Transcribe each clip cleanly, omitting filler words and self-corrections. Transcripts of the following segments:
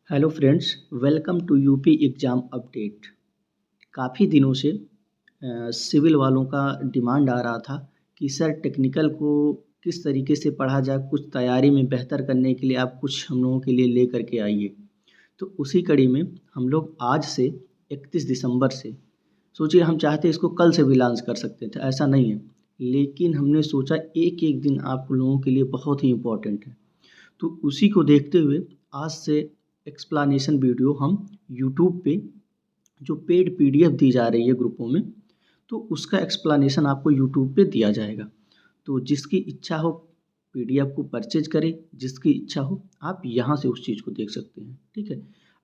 Hello friends, welcome to UP exam update. काफ़ी दिनों से सिविल वालों का डिमांड आ रहा था कि सर टेक्निकल को किस तरीके से पढ़ा जाए, कुछ तैयारी में बेहतर करने के लिए आप कुछ हम लोगों के लिए ले कर के आइए। तो उसी कड़ी में हम लोग आज से 31 दिसंबर से सोचिए, हम चाहते इसको कल से भी लॉन्च कर सकते थे, ऐसा नहीं है। लेकिन हमने सोचा एक-एक दिन आप लोगों के लिए बहुत ही इम्पोर्टेंट है। तो उसी को देखते हुए आज से एक्सप्लेनेशन वीडियो हम यूट्यूब पे जो पेड पीडीएफ दी जा रही है ग्रुपों में, तो उसका एक्सप्लेनेशन आपको यूट्यूब पे दिया जाएगा। तो जिसकी इच्छा हो पीडीएफ को परचेज करे, जिसकी इच्छा हो आप यहाँ से उस चीज़ को देख सकते हैं, ठीक है।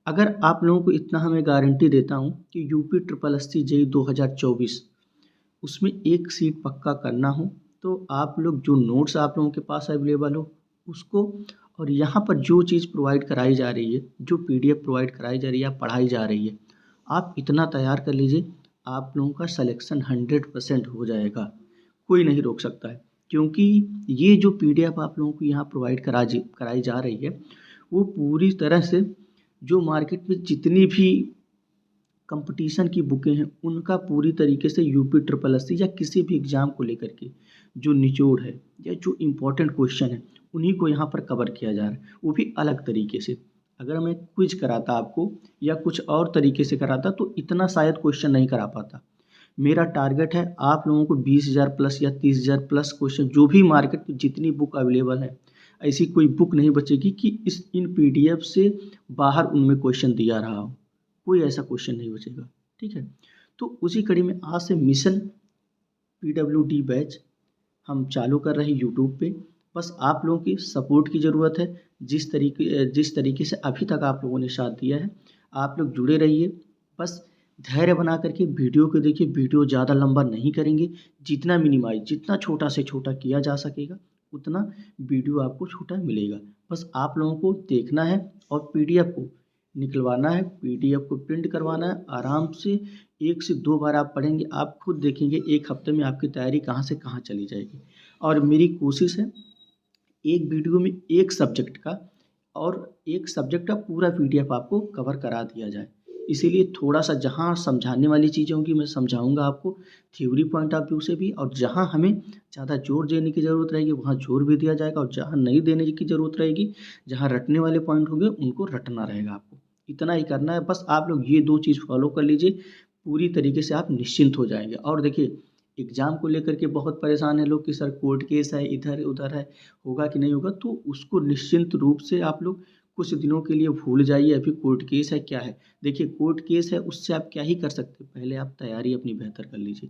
अगर आप लोगों को इतना हमें गारंटी देता हूँ कि UP triple S C JE 2024 उसमें एक सीट पक्का करना हो, तो आप लोग जो नोट्स आप लोगों के पास अवेलेबल हो उसको, और यहाँ पर जो चीज़ प्रोवाइड कराई जा रही है, जो पीडीएफ प्रोवाइड कराई जा रही है या पढ़ाई जा रही है, आप इतना तैयार कर लीजिए, आप लोगों का सिलेक्शन 100% हो जाएगा। कोई नहीं रोक सकता है, क्योंकि ये जो पीडीएफ आप लोगों को यहाँ प्रोवाइड कराई जा रही है, वो पूरी तरह से जो मार्केट में जितनी भी कंपटीशन की बुकें हैं उनका पूरी तरीके से यूपी ट्रिपल एस सी या किसी भी एग्ज़ाम को लेकर के जो निचोड़ है या जो इम्पोर्टेंट क्वेश्चन है उन्हीं को यहाँ पर कवर किया जा रहा है, वो भी अलग तरीके से। अगर मैं क्विज कराता आपको या कुछ और तरीके से कराता तो इतना शायद क्वेश्चन नहीं करा पाता। मेरा टारगेट है आप लोगों को 20,000 प्लस या 30,000 प्लस क्वेश्चन, जो भी मार्केट में जितनी बुक अवेलेबल है, ऐसी कोई बुक नहीं बचेगी कि इन पीडीएफ से बाहर उनमें क्वेश्चन दिया रहा हो। कोई ऐसा क्वेश्चन नहीं बचेगा, ठीक है। तो उसी कड़ी में आज से मिशन पीडब्ल्यूडी बैच हम चालू कर रहे हैं यूट्यूब पे। बस आप लोगों की सपोर्ट की ज़रूरत है। जिस तरीके से अभी तक आप लोगों ने साथ दिया है, आप लोग जुड़े रहिए। बस धैर्य बना करके वीडियो को देखिए। वीडियो ज़्यादा लंबा नहीं करेंगे, जितना मिनिमाइज, जितना छोटा से छोटा किया जा सकेगा उतना वीडियो आपको छोटा मिलेगा। बस आप लोगों को देखना है और पीडीएफ को निकलवाना है, पीडीएफ को प्रिंट करवाना है। आराम से 1 से 2 बार आप पढ़ेंगे, आप खुद देखेंगे 1 हफ्ते में आपकी तैयारी कहाँ से कहाँ चली जाएगी। और मेरी कोशिश है एक वीडियो में एक सब्जेक्ट का और एक सब्जेक्ट का पूरा पीडीएफ आपको कवर करा दिया जाए। इसीलिए थोड़ा-सा जहाँ समझाने वाली चीज़ें होंगी मैं समझाऊँगा आपको थ्योरी पॉइंट ऑफ व्यू से भी, और जहाँ हमें ज़्यादा जोर देने की ज़रूरत रहेगी वहाँ जोर भी दिया जाएगा, और जहाँ नहीं देने की ज़रूरत रहेगी, जहाँ रटने वाले पॉइंट होंगे उनको रटना रहेगा आपको। इतना ही करना है, बस आप लोग ये 2 चीज़ फॉलो कर लीजिए, पूरी तरीके से आप निश्चिंत हो जाएँगे। और देखिए, एग्ज़ाम को लेकर के बहुत परेशान हैं लोग कि सर कोर्ट केस है, इधर-उधर है, होगा कि नहीं होगा, तो उसको निश्चिंत रूप से आप लोग कुछ दिनों के लिए भूल जाइए। अभी कोर्ट केस है क्या है, देखिए कोर्ट केस है उससे आप क्या ही कर सकते हैं, पहले आप तैयारी अपनी बेहतर कर लीजिए।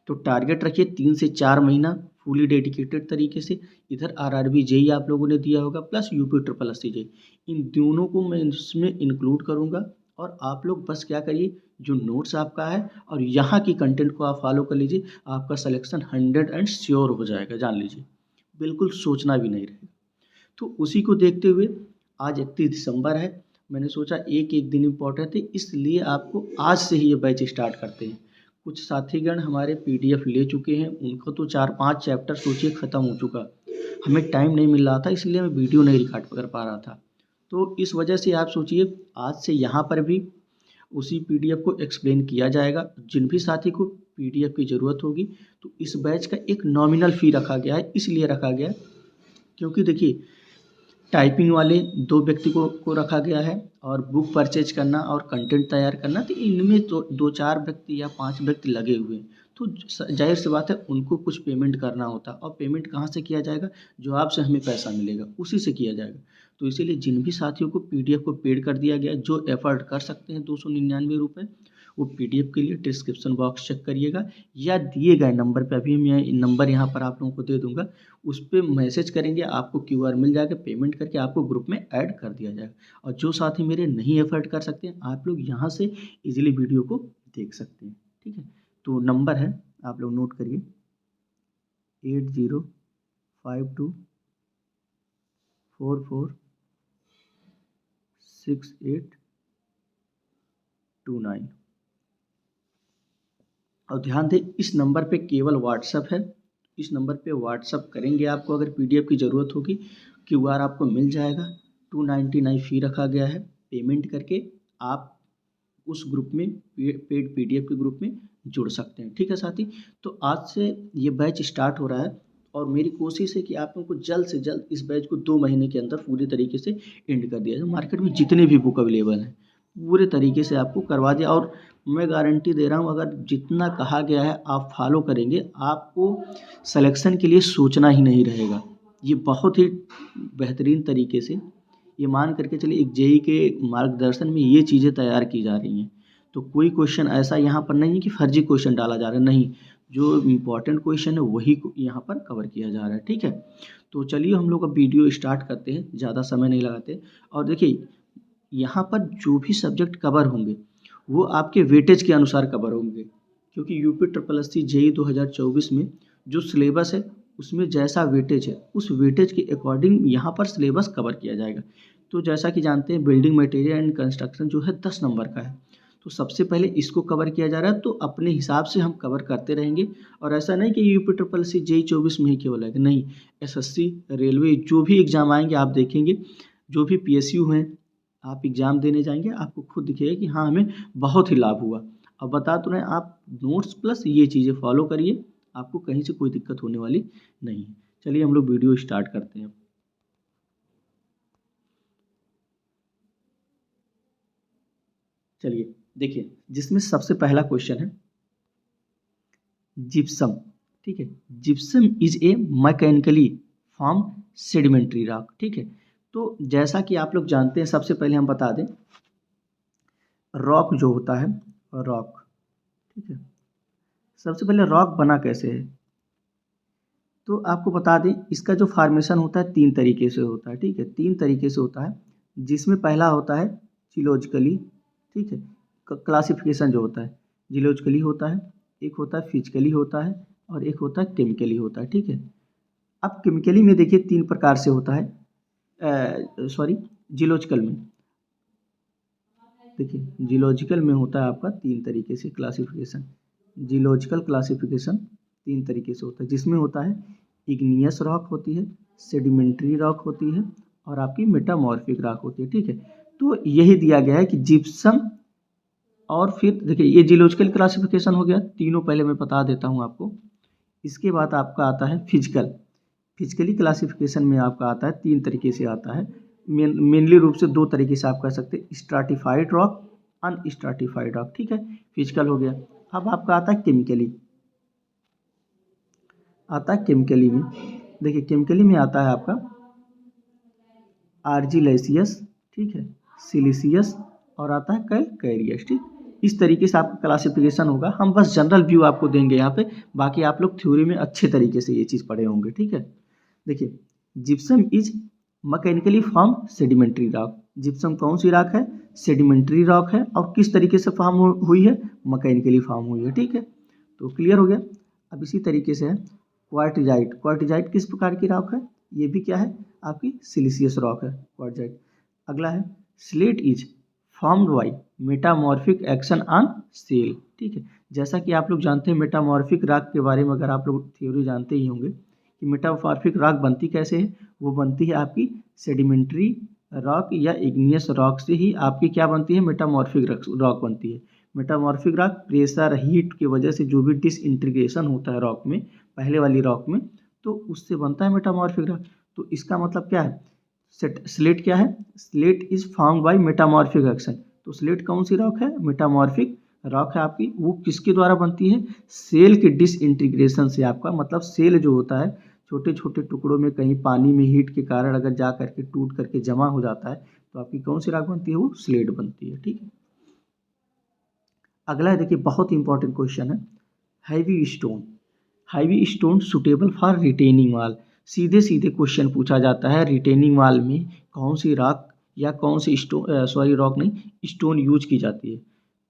तो टारगेट रखिए 3 से 4 महीना फुली डेडिकेटेड तरीके से। इधर आरआरबी जेईई आप लोगों ने दिया होगा plus UP triple SC JEE, इन दोनों को मैं इसमें इंक्लूड करूँगा। और आप लोग बस क्या करिए, जो नोट्स आपका है और यहाँ की कंटेंट को आप फॉलो कर लीजिए, आपका सिलेक्शन 100 एंड श्योर हो जाएगा, जान लीजिए, बिल्कुल सोचना भी नहीं रहेगा। तो उसी को देखते हुए आज 31 दिसंबर है, मैंने सोचा एक-एक दिन इम्पोर्टेंट है, इसलिए आपको आज से ही ये बैच स्टार्ट करते हैं। कुछ साथीगण हमारे पीडीएफ ले चुके हैं, उनको तो 4-5 चैप्टर सोचिए ख़त्म हो चुका। हमें टाइम नहीं मिल रहा था, इसलिए मैं वीडियो नहीं रिकॉर्ड कर पा रहा था। तो इस वजह से आप सोचिए आज से यहाँ पर भी उसी पीडीएफ को एक्सप्लेन किया जाएगा। जिन भी साथी को पीडीएफ की ज़रूरत होगी, तो इस बैच का एक नॉमिनल फ़ी रखा गया है, इसलिए रखा गया है क्योंकि देखिए टाइपिंग वाले 2 व्यक्ति को रखा गया है, और बुक परचेज करना और कंटेंट तैयार करना, तो इनमें तो 2-4 व्यक्ति या 5 व्यक्ति लगे हुए हैं। तो ज़ाहिर सी बात है उनको कुछ पेमेंट करना होता है, और पेमेंट कहाँ से किया जाएगा, जो आपसे हमें पैसा मिलेगा उसी से किया जाएगा। तो इसीलिए जिन भी साथियों को पीडीएफ को पेड कर दिया गया है, जो एफर्ट कर सकते हैं ₹299, वो पीडीएफ के लिए डिस्क्रिप्शन बॉक्स चेक करिएगा, या दिए गए नंबर पे, अभी मैं नंबर यहाँ पर आप लोगों को दे दूँगा, उस पे मैसेज करेंगे, आपको क्यूआर मिल जाएगा, पेमेंट करके आपको ग्रुप में ऐड कर दिया जाएगा। और जो साथी मेरे नहीं एफर्ट कर सकते हैं, आप लोग यहाँ से ईज़िली वीडियो को देख सकते हैं, ठीक है। तो नंबर है, आप लोग नोट करिए, 8052446829। और ध्यान दें इस नंबर पे केवल व्हाट्सअप है, इस नंबर पे व्हाट्सअप करेंगे आपको अगर पीडीएफ की ज़रूरत होगी, क्यूआर आपको मिल जाएगा। 299 फ़ी रखा गया है, पेमेंट करके आप उस ग्रुप में पेड पीडीएफ के ग्रुप में जुड़ सकते हैं। ठीक है साथी, तो आज से ये बैच स्टार्ट हो रहा है और मेरी कोशिश है कि आप लोगों को जल्द से जल्द इस बैच को 2 महीने के अंदर पूरी तरीके से एंड कर दिया जाए। मार्केट में जितने भी बुक अवेलेबल हैं पूरे तरीके से आपको करवा दिया, और मैं गारंटी दे रहा हूँ अगर जितना कहा गया है आप फॉलो करेंगे, आपको सिलेक्शन के लिए सोचना ही नहीं रहेगा। ये बहुत ही बेहतरीन तरीके से ये मान करके चलिए एक जेई के मार्गदर्शन में ये चीज़ें तैयार की जा रही हैं। तो कोई क्वेश्चन ऐसा यहाँ पर नहीं है कि फर्जी क्वेश्चन डाला जा रहा है, नहीं, जो इम्पोर्टेंट क्वेश्चन है वही यहाँ पर कवर किया जा रहा है। ठीक है, तो चलिए हम लोग अब वीडियो स्टार्ट करते हैं, ज़्यादा समय नहीं लगाते। और देखिए यहाँ पर जो भी सब्जेक्ट कवर होंगे वो आपके वेटेज के अनुसार कवर होंगे, क्योंकि UP triple S C JE 2024 में जो सिलेबस है उसमें जैसा वेटेज है उस वेटेज के अकॉर्डिंग यहाँ पर सिलेबस कवर किया जाएगा। तो जैसा कि जानते हैं बिल्डिंग मटेरियल एंड कंस्ट्रक्शन जो है 10 नंबर का है, तो सबसे पहले इसको कवर किया जा रहा है, तो अपने हिसाब से हम कवर करते रहेंगे। और ऐसा नहीं कि यूपी ट्रिपल सी जेई 24 में ही केवल है, नहीं, एसएससी रेलवे जो भी एग्ज़ाम आएंगे आप देखेंगे, जो भी पीएसयू हैं आप एग्ज़ाम देने जाएंगे आपको खुद दिखेगा कि हाँ हमें बहुत ही लाभ हुआ। अब बता तो रहे आप नोट्स प्लस ये चीज़ें फॉलो करिए, आपको कहीं से कोई दिक्कत होने वाली नहीं है। चलिए हम लोग वीडियो स्टार्ट करते हैं। चलिए देखिए, जिसमें सबसे पहला क्वेश्चन है जिप्सम। ठीक है, gypsum is a mechanically form sedimentary rock. ठीक है, तो जैसा कि आप लोग जानते हैं, सबसे पहले हम बता दें रॉक जो होता है रॉक, ठीक है, सबसे पहले रॉक बना कैसे है, तो आपको बता दें इसका जो फार्मेशन होता है 3 तरीके से होता है। ठीक है, 3 तरीके से होता है, जिसमें पहला होता है जियोलॉजिकली। ठीक है, क्लासिफिकेशन जो होता है जियोलॉजिकली होता है, एक होता है फिजिकली होता है और एक होता है केमिकली होता है। ठीक है, अब केमिकली में देखिए 3 प्रकार से होता है, जियोलॉजिकल में देखिए, जियोलॉजिकल में होता है आपका 3 तरीके से क्लासिफिकेशन। जियोलॉजिकल क्लासिफिकेशन 3 तरीके से होता है, जिसमें होता है इग्नियस रॉक होती है, सेडिमेंट्री रॉक होती है और आपकी मेटामॉर्फिक रॉक होती है। ठीक है, तो यही दिया गया है कि जिप्सम, और फिर देखिए ये जियोलॉजिकल क्लासिफिकेशन हो गया, तीनों पहले मैं बता देता हूँ आपको। इसके बाद आपका आता है फिजिकली क्लासिफिकेशन में आपका आता है 3 तरीके से आता है, मेनली रूप से 2 तरीके से आप कह सकते हैं, स्ट्राटिफाइड रॉक, अनस्ट्राटिफाइड रॉक। ठीक है, फिजिकल हो गया। अब आपका आता है केमिकली में देखिए, केमिकली में आता है आपका आर्जिलेसियस, ठीक है, सिलिसियस और आता है कैलकैरियस। ठीक, इस तरीके से आपका क्लासिफिकेशन होगा। हम बस जनरल व्यू आपको देंगे यहाँ पे, बाकी आप लोग थ्योरी में अच्छे तरीके से ये चीज़ पढ़े होंगे। ठीक है, देखिए gypsum is mechanically form sedimentary rock. Gypsum कौन सी रॉक है, सेडिमेंट्री रॉक है, और किस तरीके से फॉर्म हुई है, मैकेनिकली फॉर्म हुई है। ठीक है, तो क्लियर हो गया। अब इसी तरीके से है क्वार्टिजाइट किस प्रकार की रॉक है, ये भी क्या है आपकी सिलिसियस रॉक है क्वार्टिजाइट। अगला है slate is formed by metamorphic action on sale. ठीक है, जैसा कि आप लोग जानते हैं मेटामॉर्फिक रॉक के बारे में, अगर आप लोग थ्योरी जानते ही होंगे कि मेटामॉर्फिक रॉक बनती कैसे है, वो बनती है आपकी सेडिमेंट्री रॉक या इग्नियस रॉक से ही आपकी क्या बनती है, मेटामॉर्फिक रॉक बनती है। मेटामॉर्फिक रॉक प्रेशर हीट की वजह से जो भी डिसइंटीग्रेशन होता है रॉक में, पहले वाली रॉक में, तो उससे बनता है मेटामॉर्फिक रॉक। तो इसका मतलब क्या है, स्लेट क्या है, slate is formed by metamorphic action. तो स्लेट कौन सी रॉक है, मेटामॉर्फिक रॉक है आपकी। वो किसके द्वारा बनती है, सेल के डिसइंटीग्रेशन से। आपका मतलब सेल जो होता है छोटे छोटे टुकड़ों में कहीं पानी में हीट के कारण अगर जा करके टूट करके जमा हो जाता है, तो आपकी कौन सी रॉक बनती है, वो स्लेट बनती है। ठीक है, अगला है देखिए बहुत इंपॉर्टेंट क्वेश्चन है, heavy stone suitable for retaining wall. सीधे सीधे क्वेश्चन पूछा जाता है, रिटेनिंग वॉल में कौन सी रॉक या कौन सी स्टोन यूज की जाती है।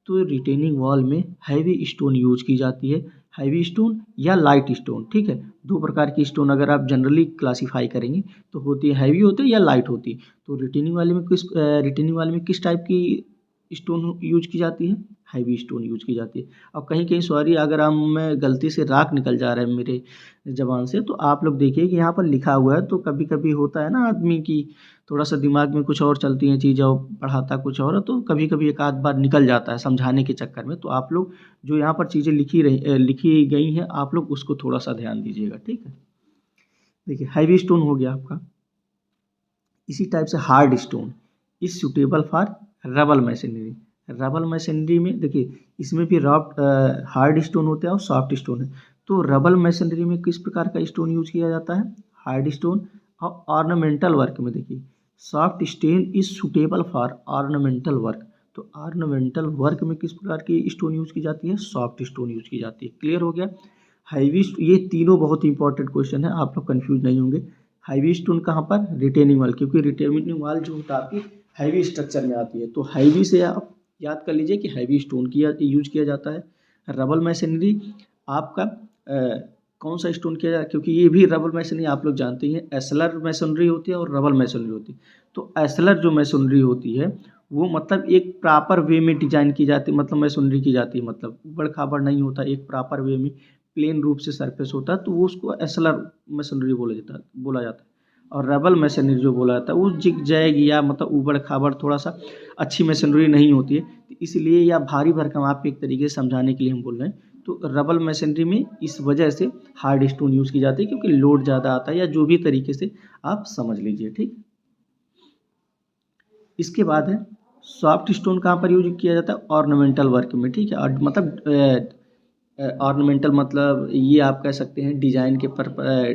तो रिटेनिंग वॉल में हैवी स्टोन यूज की जाती है, हैवी स्टोन या लाइट स्टोन। ठीक है, 2 प्रकार की स्टोन अगर आप जनरली क्लासीफाई करेंगे तो होती है, हैवी होती है या लाइट होती है। तो रिटेनिंग वाले में किस टाइप की स्टोन यूज की जाती है, हैवी स्टोन यूज की जाती है। और कहीं कहीं सॉरी अगर हम मैं गलती से राख निकल जा रहा है मेरे ज़बान से, तो आप लोग देखिए कि यहाँ पर लिखा हुआ है, तो कभी कभी होता है ना आदमी की थोड़ा सा दिमाग में कुछ और चलती हैं चीज़ें और पढ़ाता कुछ और है, तो कभी कभी एक आध बार निकल जाता है समझाने के चक्कर में। तो आप लोग जो यहाँ पर चीज़ें लिखी गई हैं, आप लोग उसको थोड़ा सा ध्यान दीजिएगा, ठीक है। देखिए हैवी स्टोन हो गया आपका। इसी टाइप से hard stone is suitable for rubble machinery. Rubble machinery में देखिए इसमें भी रॉफ्ट हार्ड स्टोन होते हैं और सॉफ्ट स्टोन है। तो रबल मशीनरी में किस प्रकार का स्टोन यूज किया जाता है, हार्ड स्टोन। और ऑर्नामेंटल वर्क में देखिए soft stone is suitable for ornamental work. तो ऑर्नामेंटल वर्क में किस प्रकार की स्टोन यूज की जाती है, सॉफ्ट स्टोन यूज की जाती है। क्लियर हो गया। हैवी ये तीनों बहुत इंपॉर्टेंट क्वेश्चन है, आप लोग कंफ्यूज नहीं होंगे। हैवी स्टोन कहाँ पर, रिटेनिंग वॉल, क्योंकि रिटेनिंग वॉल जो होता है आपकी हैवी स्ट्रक्चर में आती है। तो हैवी से आप याद कर लीजिए कि हैवी स्टोन यूज किया जाता है। रबल मशीनरी आपका कौन सा स्टोन किया जाए, क्योंकि ये भी रबल मशीनरी आप लोग जानते हैं एस्लर मशीनरी होती है और रबल मशीनरी होती है। तो एस्लर जो मशीनरी होती है वो मतलब एक प्रॉपर वे में डिजाइन की जाती है, मतलब मशीनरी की जाती है, मतलब उबड़ खाबड़ नहीं होता, एक प्रॉपर वे में प्लेन रूप से सरफेस होता है, तो वो उसको एस्लर मशीनरी बोला जाता है। और रबल मशीनरी जो बोला जाता है वो जिग जैग या मतलब उबड़ खाबड़ थोड़ा सा अच्छी मशीनरी नहीं होती है, तो इसलिए या भारी भरकम आप एक तरीके से समझाने के लिए हम बोल रहे हैं। तो रबल मशीनरी में इस वजह से हार्ड स्टोन यूज़ की जाती है, क्योंकि लोड ज़्यादा आता है, या जो भी तरीके से आप समझ लीजिए, ठीक। इसके बाद है सॉफ्ट स्टोन कहाँ पर यूज किया जाता है, ऑर्नामेंटल वर्क में, ठीक है। और मतलब ऑर्नामेंटल मतलब ये आप कह सकते हैं डिजाइन के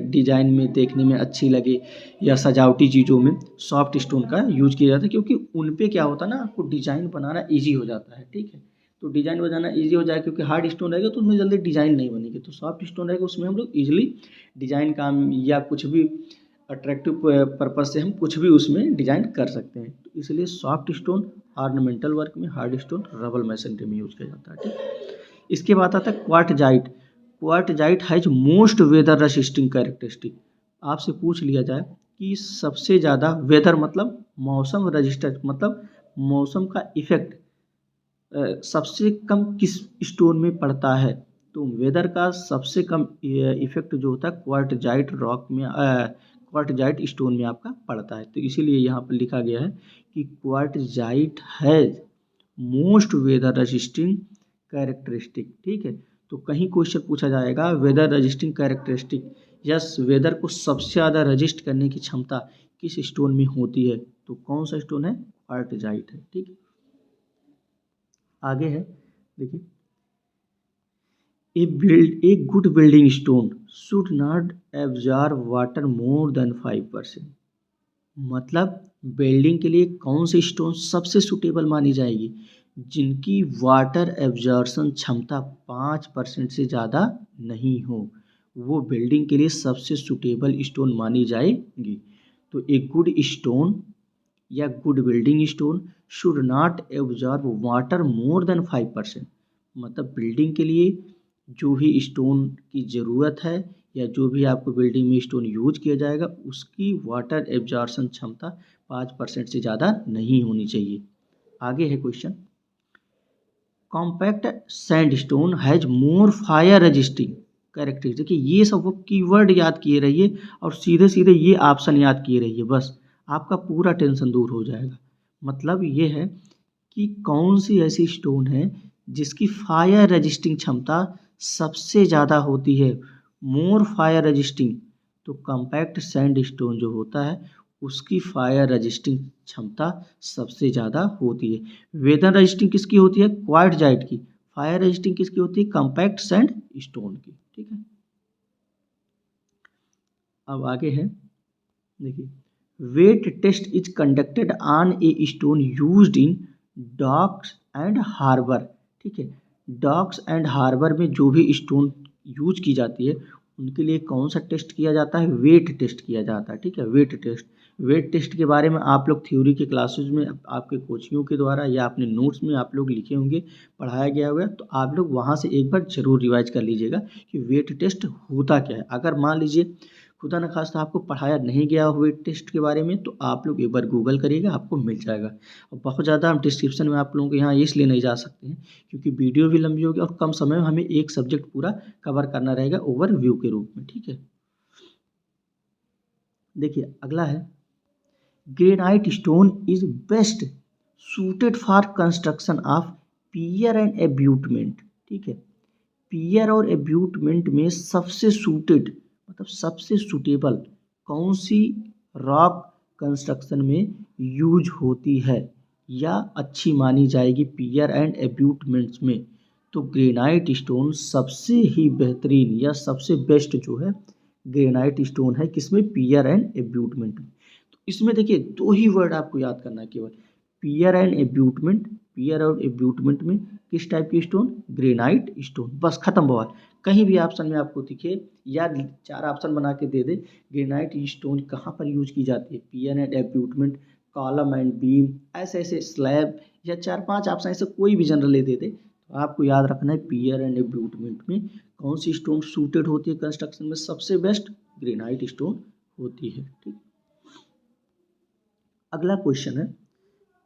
डिजाइन में देखने में अच्छी लगे या सजावटी चीज़ों में सॉफ्ट स्टोन का यूज किया जाता है, क्योंकि उन पे क्या होता है ना, आपको डिजाइन बनाना इजी हो जाता है, ठीक है। तो डिजाइन बनाना इजी हो जाए, क्योंकि हार्ड स्टोन रहेगा तो उसमें जल्दी डिजाइन नहीं बनेगी। तो सॉफ्ट स्टोन रहेगा उसमें हम लोग इजीली डिजाइन काम या कुछ भी अट्रैक्टिव पर्पज से हम कुछ भी उसमें डिजाइन कर सकते हैं। तो इसलिए सॉफ्ट स्टोन ऑर्नामेंटल वर्क में, हार्ड स्टोन रबल मशीनरी में यूज किया जाता है, ठीक। इसके बाद आता है quartzite. Quartzite has most weather resisting characteristic. आपसे पूछ लिया जाए कि सबसे ज़्यादा वेदर मतलब मौसम रजिस्टर, मतलब मौसम का इफेक्ट सबसे कम किस स्टोन में पड़ता है, तो वेदर का सबसे कम इफेक्ट जो होता है क्वार्टजाइट रॉक में, क्वार्टजाइट स्टोन में आपका पड़ता है। तो इसीलिए यहाँ पर लिखा गया है कि quartzite has most weather resisting characteristic, ठीक है। तो कहीं क्वेश्चन पूछा जाएगा weather resisting characteristic, yes weather को सबसे ज़्यादा रजिस्ट करने की क्षमता किस स्टोन में होती है, तो कौन सा स्टोन है, क्वार्टजाइट है, ठीक है। आगे है देखिए a good building stone should not absorb water more then 5%। मतलब बिल्डिंग के लिए कौन सी स्टोन सबसे सुटेबल मानी जाएगी, जिनकी वाटर एब्जॉर्प्शन क्षमता 5% से ज़्यादा नहीं हो, वो बिल्डिंग के लिए सबसे सुटेबल स्टोन मानी जाएगी। तो एक गुड स्टोन या good building stone should not absorb water more then 5%। मतलब बिल्डिंग के लिए जो भी स्टोन की ज़रूरत है या जो भी आपको बिल्डिंग में स्टोन यूज किया जाएगा उसकी वाटर एब्जॉर्प्शन क्षमता 5% से ज़्यादा नहीं होनी चाहिए। आगे है question, compact sandstone has more fire resisting characteristic. देखिए ये सब वो कीवर्ड याद किए रहिए और सीधे सीधे ये ऑप्शन याद किए रहिए, बस आपका पूरा टेंशन दूर हो जाएगा। मतलब ये है कि कौन सी ऐसी स्टोन है जिसकी फायर रेजिस्टिंग क्षमता सबसे ज़्यादा होती है, मोर फायर रेजिस्टिंग। तो कॉम्पैक्ट सैंड स्टोन जो होता है उसकी फायर रजिस्टिंग क्षमता सबसे ज़्यादा होती है। वेदर रजिस्टिंग किसकी होती है, क्वार्टजाइट की। फायर रजिस्टिंग किसकी होती है, कॉम्पैक्ट सैंड स्टोन की, ठीक है। अब आगे है देखिए, wet test is conducted on a stone used in docks and harbour, ठीक है। डॉक्स एंड हार्बर में जो भी स्टोन यूज की जाती है उनके लिए कौन सा टेस्ट किया जाता है, वेट टेस्ट किया जाता है, ठीक है। वेट टेस्ट, वेट टेस्ट के बारे में आप लोग थ्योरी के क्लासेस में आपके कोचिंगों के द्वारा या अपने नोट्स में आप लोग लिखे होंगे, पढ़ाया गया होगा, तो आप लोग वहाँ से एक बार जरूर रिवाइज कर लीजिएगा कि वेट टेस्ट होता क्या है। अगर मान लीजिए खुदा न खास्ता आपको पढ़ाया नहीं गया हो वेट टेस्ट के बारे में तो आप लोग एक बार गूगल करिएगा, आपको मिल जाएगा। और बहुत ज़्यादा हम डिस्क्रिप्शन में आप लोगों को यहाँ इसलिए नहीं जा सकते हैं क्योंकि वीडियो भी लंबी होगी और कम समय में हमें एक सब्जेक्ट पूरा कवर करना रहेगा ओवरव्यू के रूप में, ठीक है। देखिए अगला है, granite stone is best suited for construction of pier and abutment, ठीक है। पियर और एब्यूटमेंट में सबसे सूटेड मतलब सबसे सूटेबल कौन सी रॉक कंस्ट्रक्शन में यूज होती है या अच्छी मानी जाएगी पियर एंड एब्यूटमेंट्स में, तो ग्रेनाइट स्टोन सबसे ही बेहतरीन या सबसे बेस्ट जो है ग्रेनाइट स्टोन है किसमें, पियर एंड एब्यूटमेंट में। तो इसमें देखिए दो ही वर्ड आपको याद करना है केवल, पियर एंड एब्यूटमेंट। पियर और एब्यूटमेंट में किस टाइप की स्टोन, ग्रेनाइट स्टोन, बस खत्म बवाल। कहीं भी ऑप्शन में आपको दिखे या 4 ऑप्शन बना के दे दे ग्रेनाइट स्टोन कहाँ पर यूज की जाती है, पियर एंड एब्यूटमेंट, कॉलम एंड बीम, ऐसे ऐसे स्लैब या 4-5 ऑप्शन ऐसे कोई भी जनरली दे दे तो आपको याद रखना है पियर एंड एब्यूटमेंट में कौन सी स्टोन सूटेड होती है कंस्ट्रक्शन में, सबसे बेस्ट ग्रेनाइट स्टोन होती है, ठीक। अगला क्वेश्चन है,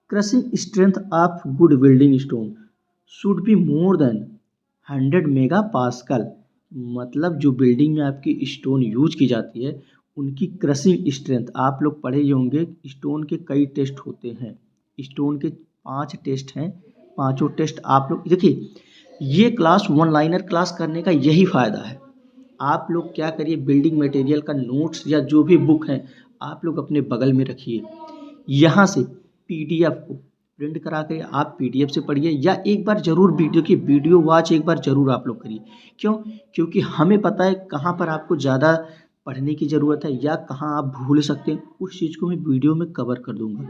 crushing strength of good building stone should be more than 100 mega pascal. मतलब जो बिल्डिंग में आपकी स्टोन यूज की जाती है उनकी क्रशिंग स्ट्रेंथ, आप लोग पढ़े ही होंगे स्टोन के कई टेस्ट होते हैं, स्टोन के 5 टेस्ट हैं, पांचों टेस्ट आप लोग देखिए। ये क्लास वन लाइनर क्लास करने का यही फ़ायदा है। आप लोग क्या करिए, बिल्डिंग मटेरियल का नोट्स या जो भी बुक है आप लोग अपने बगल में रखिए, यहाँ से पीडीएफ को प्रिंट करा कर आप पीडीएफ से पढ़िए या एक बार ज़रूर वीडियो की वीडियो वॉच एक बार ज़रूर आप लोग करिए। क्यों, क्योंकि हमें पता है कहाँ पर आपको ज़्यादा पढ़ने की ज़रूरत है या कहाँ आप भूल सकते हैं, उस चीज़ को मैं वीडियो में कवर कर दूंगा।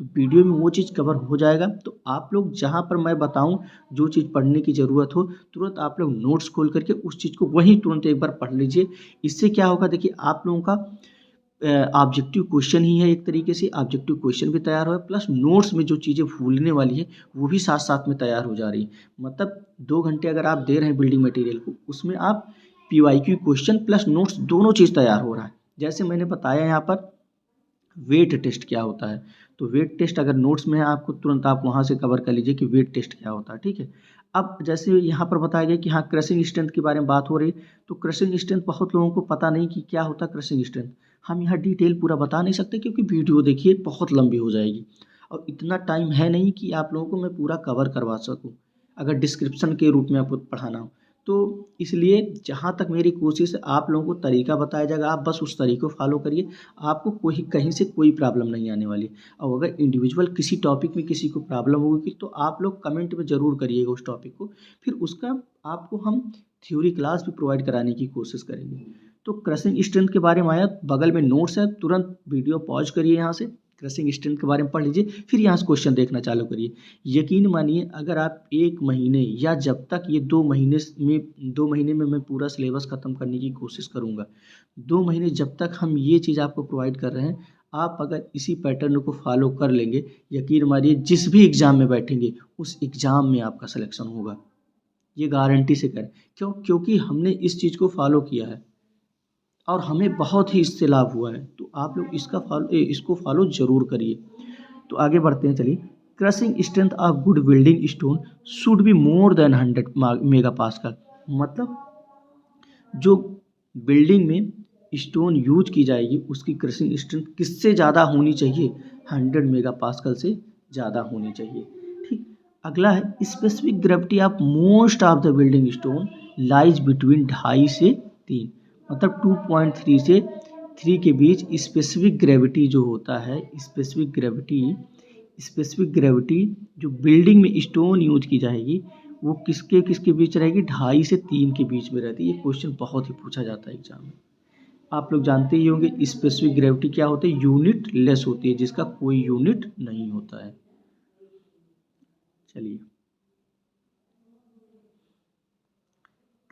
तो वीडियो में वो चीज़ कवर हो जाएगा तो आप लोग जहाँ पर मैं बताऊँ जो चीज़ पढ़ने की ज़रूरत हो तुरंत आप लोग नोट्स खोल करके उस चीज़ को वहीं तुरंत एक बार पढ़ लीजिए। इससे क्या होगा, देखिए आप लोगों का ऑब्जेक्टिव क्वेश्चन ही है, एक तरीके से ऑब्जेक्टिव क्वेश्चन भी तैयार हो प्लस नोट्स में जो चीज़ें भूलने वाली है वो भी साथ साथ में तैयार हो जा रही है। मतलब 2 घंटे अगर आप दे रहे हैं बिल्डिंग मटेरियल को उसमें आप पीवाईक्यू क्वेश्चन प्लस नोट्स दोनों चीज़ तैयार हो रहा है। जैसे मैंने बताया यहाँ पर वेट टेस्ट क्या होता है, तो वेट टेस्ट अगर नोट्स में है आपको तुरंत आप वहाँ से कवर कर लीजिए कि वेट टेस्ट क्या होता है, ठीक है। अब जैसे यहाँ पर बताया गया कि हाँ क्रशिंग स्ट्रेंथ के बारे में बात हो रही, तो क्रशिंग स्ट्रेंथ बहुत लोगों को पता नहीं कि क्या होता है क्रशिंग स्ट्रेंथ। हम यहाँ डिटेल पूरा बता नहीं सकते क्योंकि वीडियो देखिए बहुत लंबी हो जाएगी और इतना टाइम है नहीं कि आप लोगों को मैं पूरा कवर करवा सकूँ अगर डिस्क्रिप्शन के रूप में आपको पढ़ाना हो। तो इसलिए जहाँ तक मेरी कोशिश है आप लोगों को तरीका बताया जाएगा, आप बस उस तरीके को फॉलो करिए, आपको कोई कहीं से कोई प्रॉब्लम नहीं आने वाली। और अगर इंडिविजुअल किसी टॉपिक में किसी को प्रॉब्लम होगी तो आप लोग कमेंट में ज़रूर करिएगा उस टॉपिक को, फिर उसका आपको हम थ्योरी क्लास भी प्रोवाइड कराने की कोशिश करेंगे। तो क्रशिंग स्ट्रेंथ के बारे में आया, बगल में नोट्स है, तुरंत वीडियो पॉज करिए, यहाँ से क्रशिंग स्ट्रेंथ के बारे में पढ़ लीजिए, फिर यहाँ से क्वेश्चन देखना चालू करिए। यकीन मानिए अगर आप 1 महीने या जब तक ये 2 महीने में मैं पूरा सिलेबस ख़त्म करने की कोशिश करूँगा, 2 महीने जब तक हम ये चीज़ आपको प्रोवाइड कर रहे हैं, आप अगर इसी पैटर्न को फॉलो कर लेंगे, यकीन मानिए जिस भी एग्ज़ाम में बैठेंगे उस एग्ज़ाम में आपका सिलेक्शन होगा, ये गारंटी से करें। क्यों, क्योंकि हमने इस चीज़ को फॉलो किया है और हमें बहुत ही इससे लाभ हुआ है। तो आप लोग इसको फॉलो ज़रूर करिए। तो आगे बढ़ते हैं, चलिए। Crushing strength of good building stone should be more than 100 mega pascal. मतलब जो बिल्डिंग में स्टोन यूज की जाएगी उसकी क्रशिंग स्ट्रेंथ किससे ज़्यादा होनी चाहिए, 100 मेगा पास्कल से ज़्यादा होनी चाहिए, ठीक। अगला है specific gravity of most of the building stone lies between 2.5 से 3, मतलब 2.3 से 3 के बीच स्पेसिफिक ग्रेविटी जो होता है, स्पेसिफिक ग्रेविटी जो बिल्डिंग में स्टोन यूज की जाएगी वो किसके किसके बीच रहेगी, 2.5 से 3 के बीच में रहती है। ये क्वेश्चन बहुत ही पूछा जाता है एग्जाम में। आप लोग जानते ही होंगे स्पेसिफिक ग्रेविटी क्या होती है, यूनिट लेस होती है जिसका कोई यूनिट नहीं होता है। चलिए,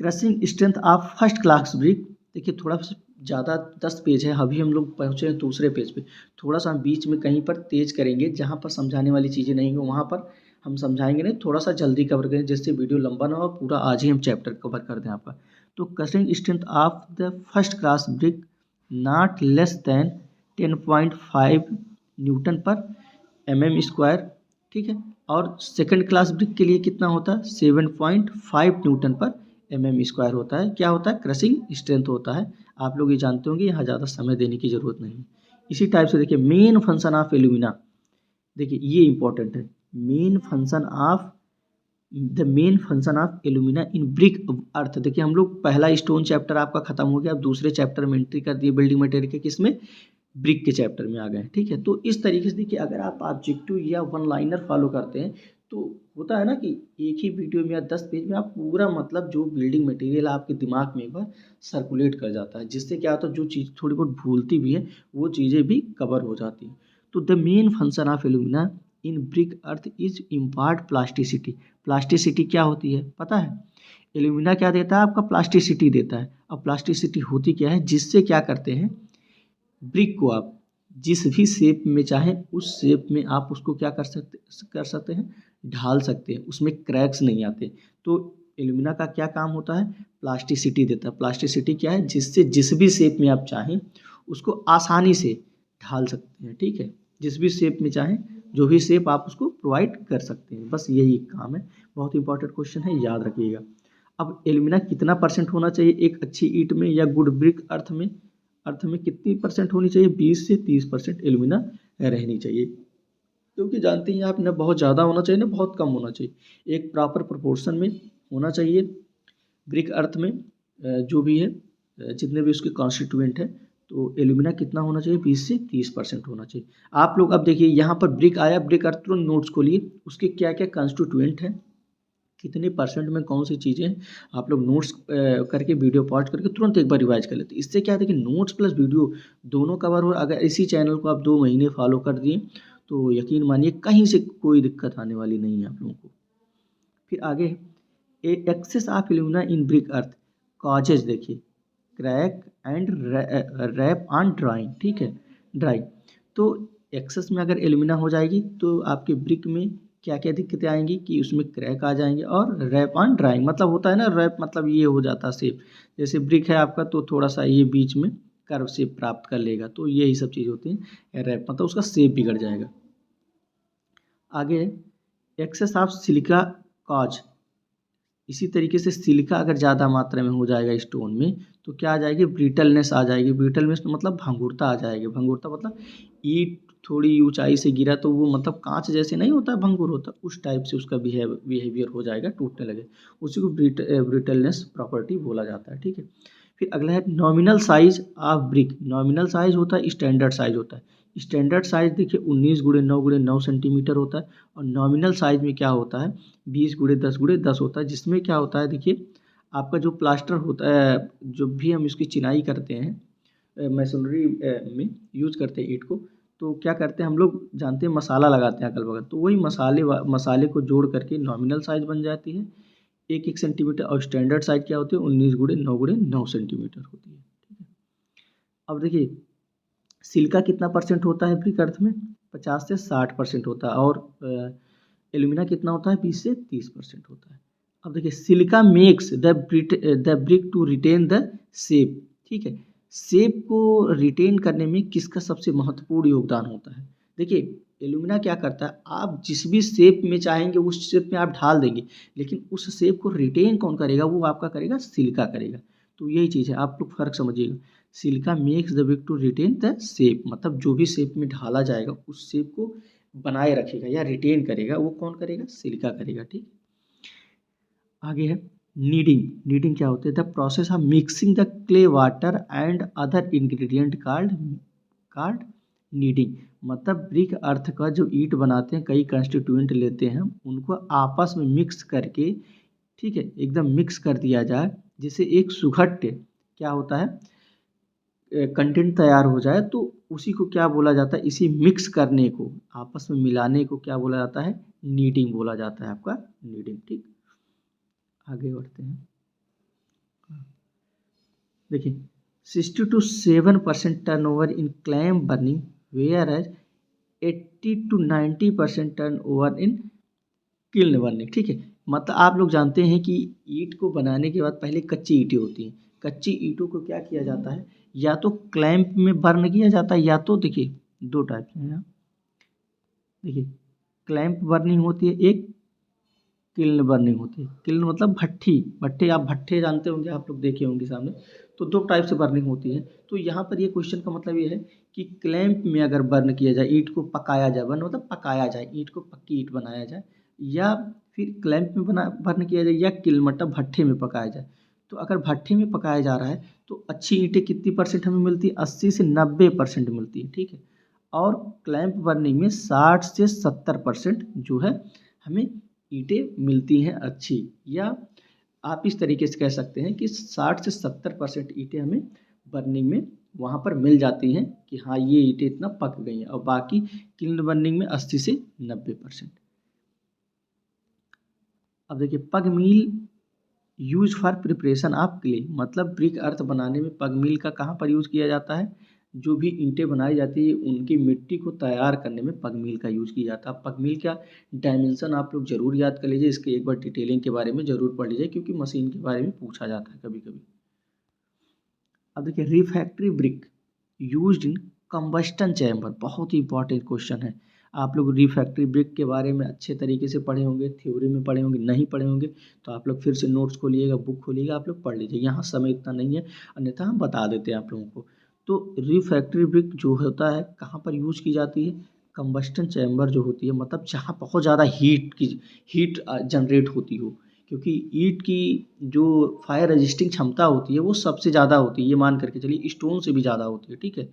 crushing strength of first class brick. देखिए थोड़ा सा ज़्यादा 10 पेज है, अभी हम लोग पहुँचे हैं दूसरे पेज पे, थोड़ा सा हम बीच में कहीं पर तेज करेंगे, जहाँ पर समझाने वाली चीज़ें नहीं हो वहाँ पर हम समझाएंगे नहीं, थोड़ा सा जल्दी कवर करें जिससे वीडियो लंबा ना हो, पूरा आज ही हम चैप्टर कवर कर दें आपका। तो crushing strength of the first class brick not less than 10.5 Newton पर mm स्क्वायर, ठीक है। और सेकंड क्लास ब्रिक के लिए कितना होता है, 7.5 न्यूटन पर mm स्क्वायर होता है। क्या होता है, क्रशिंग स्ट्रेंथ होता है। आप लोग ये जानते होंगे, यहाँ ज़्यादा समय देने की ज़रूरत नहीं है। इसी टाइप से देखिए मेन फंक्शन ऑफ एल्यूमिना, देखिए ये इंपॉर्टेंट है। Main function of the main function of alumina in brick earth. देखिए हम लोग पहला स्टोन चैप्टर आपका खत्म हो गया, अब दूसरे चैप्टर में एंट्री कर दिए बिल्डिंग मटेरियल के, किसमें, ब्रिक के चैप्टर में आ गए, ठीक है। तो इस तरीके से देखिए अगर आप ऑब्जेक्टिव या वन लाइनर फॉलो करते हैं तो होता है ना कि एक ही वीडियो में या 10 पेज में आप पूरा मतलब जो बिल्डिंग मटेरियल आपके दिमाग में एक बार सर्कुलेट कर जाता है, जिससे क्या होता है जो चीज़ थोड़ी बहुत भूलती भी है वो चीज़ें भी कवर हो जाती हैं। तो the main function of alumina in brick earth is impart plasticity. Plasticity क्या होती है पता है, एल्यूमिना क्या देता है आपका, प्लास्टिसिटी देता है। अब प्लास्टिसिटी होती क्या है, जिससे क्या करते हैं, ब्रिक को आप जिस भी शेप में चाहें उस शेप में आप उसको क्या कर सकते हैं, ढाल सकते हैं, उसमें क्रैक्स नहीं आते। तो एल्यूमिना का क्या काम होता है, प्लास्टिसिटी देता है। प्लास्टिसिटी क्या है, जिससे जिस भी शेप में आप चाहें उसको आसानी से ढाल सकते हैं, ठीक है। जिस भी शेप में चाहें जो भी शेप आप उसको प्रोवाइड कर सकते हैं, बस यही काम है। बहुत इंपॉर्टेंट क्वेश्चन है, याद रखिएगा। अब एल्यूमिना कितना परसेंट होना चाहिए एक अच्छी ईंट में या गुड ब्रिक अर्थ में कितनी परसेंट होनी चाहिए, 20 से 30% एल्यूमिना रहनी चाहिए। क्योंकि जानते हैं आप, ना बहुत ज़्यादा होना चाहिए ना बहुत कम होना चाहिए, एक प्रॉपर प्रोपोर्शन में होना चाहिए ब्रिक अर्थ में। जो भी है जितने भी उसके कॉन्स्टिट्यूएंट है, तो एल्यूमिना कितना होना चाहिए, 20 से 30% होना चाहिए। आप लोग अब देखिए यहाँ पर ब्रिक आया, ब्रिक अर्थ तुरंत नोट्स को लिए उसके क्या क्या कॉन्स्टिट्यूएंट है, कितने परसेंट में कौन सी चीज़ें, आप लोग नोट्स करके वीडियो पॉज करके तुरंत एक बार रिवाइज कर लेते हैं। इससे क्या है कि नोट्स प्लस वीडियो दोनों कवर हो। अगर इसी चैनल को आप 2 महीने फॉलो कर दिए तो यकीन मानिए कहीं से कोई दिक्कत आने वाली नहीं है आप लोगों को। फिर आगे excess of alumina in brick earth causes, देखिए crack and warp on drying, ठीक है, ड्राई। तो एक्सेस में अगर एल्यूमिना हो जाएगी तो आपके ब्रिक में क्या क्या दिक्कतें आएंगी कि उसमें क्रैक आ जाएंगे, और रैप ऑन ड्राइंग मतलब होता है ना, रैप मतलब ये हो जाता है शेप, जैसे ब्रिक है आपका तो थोड़ा सा ये बीच में कर्व शेप प्राप्त कर लेगा, तो यही सब चीज़ होती है। रैप मतलब उसका शेप बिगड़ जाएगा। आगे एक्सेस ऑफ सिलिका कॉज, इसी तरीके से सिलिका अगर ज़्यादा मात्रा में हो जाएगा स्टोन में तो क्या आ जाएगी, ब्रिटलनेस आ जाएगी। ब्रिटलनेस मतलब भंगुरता आ जाएगी। भंगुरता मतलब ईंट थोड़ी ऊंचाई से गिरा तो वो मतलब कांच जैसे नहीं होता, भंगुर होता, उस टाइप से उसका बिहेवियर हो जाएगा, टूटने लगे, उसी को ब्रिटलनेस प्रॉपर्टी बोला जाता है, ठीक है। फिर अगला है nominal size of brick. Nominal size होता है, स्टैंडर्ड साइज होता है। स्टैंडर्ड साइज देखिए 19 × 9 × 9 सेंटीमीटर होता है, और नॉमिनल साइज में क्या होता है, 20 × 10 × 10 होता है, जिसमें क्या होता है देखिए आपका जो प्लास्टर होता है, जो भी हम इसकी चिनाई करते हैं मैसनरी में यूज करते हैं ईंट को, तो क्या करते हैं हम लोग जानते हैं मसाला लगाते हैं अगल बगल, तो वही मसाले को जोड़ करके नॉमिनल साइज बन जाती है 1 1 सेंटीमीटर, और स्टैंडर्ड साइज क्या होती है 19 × 9 × 9 सेंटीमीटर होती है, ठीक है। अब देखिए सिलिका कितना परसेंट होता है ब्रिक अर्थ में, 50 से 60% होता है, और एल्यूमिना कितना होता है, 20 से 30% होता है। अब देखिए silica makes the brick to retain the shape, ठीक है। शेप को रिटेन करने में किसका सबसे महत्वपूर्ण योगदान होता है, देखिए एल्यूमिना क्या करता है, आप जिस भी शेप में चाहेंगे उस शेप में आप ढाल देंगे, लेकिन उस शेप को रिटेन कौन करेगा, वो आपका करेगा, सिलिका करेगा। तो यही चीज़ है, आप लोग फर्क समझिएगा। Silica makes the brick to retain the shape, मतलब जो भी शेप में ढाला जाएगा उस शेप को बनाए रखेगा या रिटेन करेगा, वो कौन करेगा, सिलिका करेगा, ठीक। आगे है नीडिंग। नीडिंग क्या होती है, the process of mixing the clay water and other ingredient card kneading. मतलब ब्रिक अर्थ का जो ईंट बनाते हैं, कई कंस्टिट्यूएंट लेते हैं उनको आपस में मिक्स करके, ठीक है, एकदम मिक्स कर दिया जाए, जिससे एक सुघट्य क्या होता है कंटेंट तैयार हो जाए, तो उसी को क्या बोला जाता है, इसी मिक्स करने को, आपस में मिलाने को क्या बोला जाता है, नीडिंग बोला जाता है, आपका नीडिंग, ठीक। आगे बढ़ते हैं, देखिए 60 to 7% turnover in clamp burning, whereas 80 to 90% turnover in kiln burning, ठीक है। मतलब आप लोग जानते हैं कि ईंट को बनाने के बाद पहले कच्ची ईंटें होती हैं, कच्ची ईंटों को क्या किया जाता है, या तो क्लैंप में बर्न किया जाता है, या तो देखिए दो टाइप हैं यहाँ, देखिए क्लैंप बर्निंग होती है, एक किल्न बर्निंग होती है। किल्न मतलब भट्ठी, भट्टे आप भट्ठे जानते होंगे, आप लोग देखे होंगे सामने। तो दो टाइप से बर्निंग होती है। तो यहाँ पर ये क्वेश्चन का मतलब ये है कि क्लैंप में अगर बर्न किया जाए, ईंट को पकाया जाए, बर्न मतलब पकाया जाए, ईंट को पक्की ईंट बनाया जाए, या फिर क्लैंप में बर्न किया जाए, या किल्न मतलब भट्ठे में पकाया जाए। तो अगर भट्ठे में पकाया जा रहा है तो अच्छी ईंटें कितनी परसेंट हमें मिलती है, 80 से 90% मिलती है, ठीक है। और क्लैंप बर्निंग में 60 से 70% जो है हमें ईंटें मिलती हैं अच्छी। या आप इस तरीके से कह सकते हैं कि 60 से 70% ईंटें हमें बर्निंग में वहाँ पर मिल जाती हैं कि हाँ ये ईंटें इतना पक गई हैं, और बाकी किल्न बर्निंग में 80 से 90%। अब देखिए pug mill use for preparation of clay, मतलब ब्रिक अर्थ बनाने में पग मील का कहाँ पर यूज़ किया जाता है, जो भी ईंटें बनाई जाती है उनकी मिट्टी को तैयार करने में पग मील का यूज़ किया जाता है। पग मील का डायमेंशन आप लोग जरूर याद कर लीजिए, इसके एक बार डिटेलिंग के बारे में जरूर पढ़ लीजिए, क्योंकि मशीन के बारे में पूछा जाता है कभी कभी। अब देखिए refractory brick used in combustion chamber, बहुत ही इंपॉर्टेंट क्वेश्चन है। आप लोग रिफैक्ट्री ब्रिक के बारे में अच्छे तरीके से पढ़े होंगे, थ्योरी में पढ़े होंगे, नहीं पढ़े होंगे तो आप लोग फिर से नोट्स खोलिएगा, बुक खोलिएगा, आप लोग पढ़ लीजिए। यहाँ समय इतना नहीं है, अन्यथा हम बता देते हैं आप लोगों को। तो रिफैक्ट्री ब्रिक जो होता है कहाँ पर यूज की जाती है, कंबस्टन चैम्बर जो होती है, मतलब जहाँ बहुत ज़्यादा हीट जनरेट होती हो, क्योंकि ईंट की जो फायर रजिस्टिंग क्षमता होती है वो सबसे ज़्यादा होती है, ये मान करके चलिए स्टोन से भी ज़्यादा होती है, ठीक है।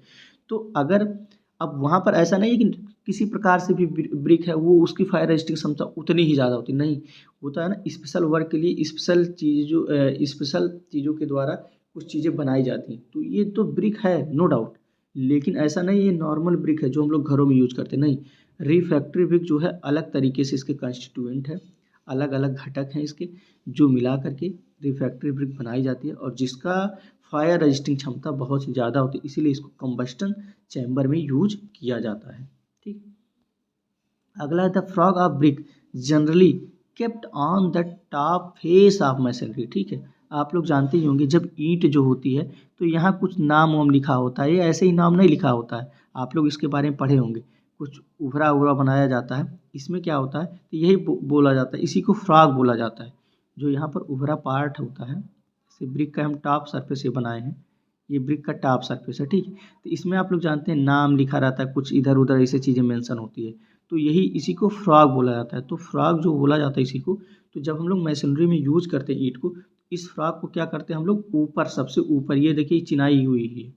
तो अगर अब वहाँ पर ऐसा नहीं है कि किसी प्रकार से भी ब्रिक है वो उसकी फायर रजिस्टिंग क्षमता उतनी ही ज़्यादा होती, नहीं होता है ना। स्पेशल वर्क के लिए स्पेशल चीज़ जो स्पेशल चीज़ों के द्वारा कुछ चीज़ें बनाई जाती हैं, तो ये तो ब्रिक है नो डाउट, लेकिन ऐसा नहीं ये नॉर्मल ब्रिक है जो हम लोग घरों में यूज करते, नहीं। रिफैक्ट्री ब्रिक जो है अलग तरीके से इसके कंस्टिट्यूएंट है, अलग अलग घटक हैं इसके, जो मिला करके रिफैक्ट्री ब्रिक बनाई जाती है, और जिसका फायर रजिस्टिंग क्षमता बहुत ही ज़्यादा होती है, इसीलिए इसको कंबस्टन चैम्बर में यूज किया जाता है, ठीक। अगला है the frog of brick generally kept on the top face of machinery, ठीक है। आप लोग जानते ही होंगे जब ईंट जो होती है तो यहाँ कुछ नाम वाम लिखा होता है, ये ऐसे ही नाम नहीं लिखा होता है, आप लोग इसके बारे में पढ़े होंगे। कुछ उभरा उभरा बनाया जाता है, इसमें क्या होता है तो यही बोला जाता है, इसी को फ्रॉग बोला जाता है। जो यहाँ पर उभरा पार्ट होता है, जैसे ब्रिक का हम टॉप सरफेस ये बनाए हैं, ये ब्रिक का टॉप सरफेस है, ठीक है। तो इसमें आप लोग जानते हैं नाम लिखा रहता है, कुछ इधर उधर ऐसे चीज़ें मेंशन होती है, तो यही इसी को फ्रॉग बोला जाता है। तो फ्रॉग जो बोला जाता है इसी को, तो जब हम लोग मशीनरी में यूज करते हैं ईंट को, इस फ्रॉग को क्या करते हैं हम लोग ऊपर, सबसे ऊपर, ये देखिए चिनाई हुई है,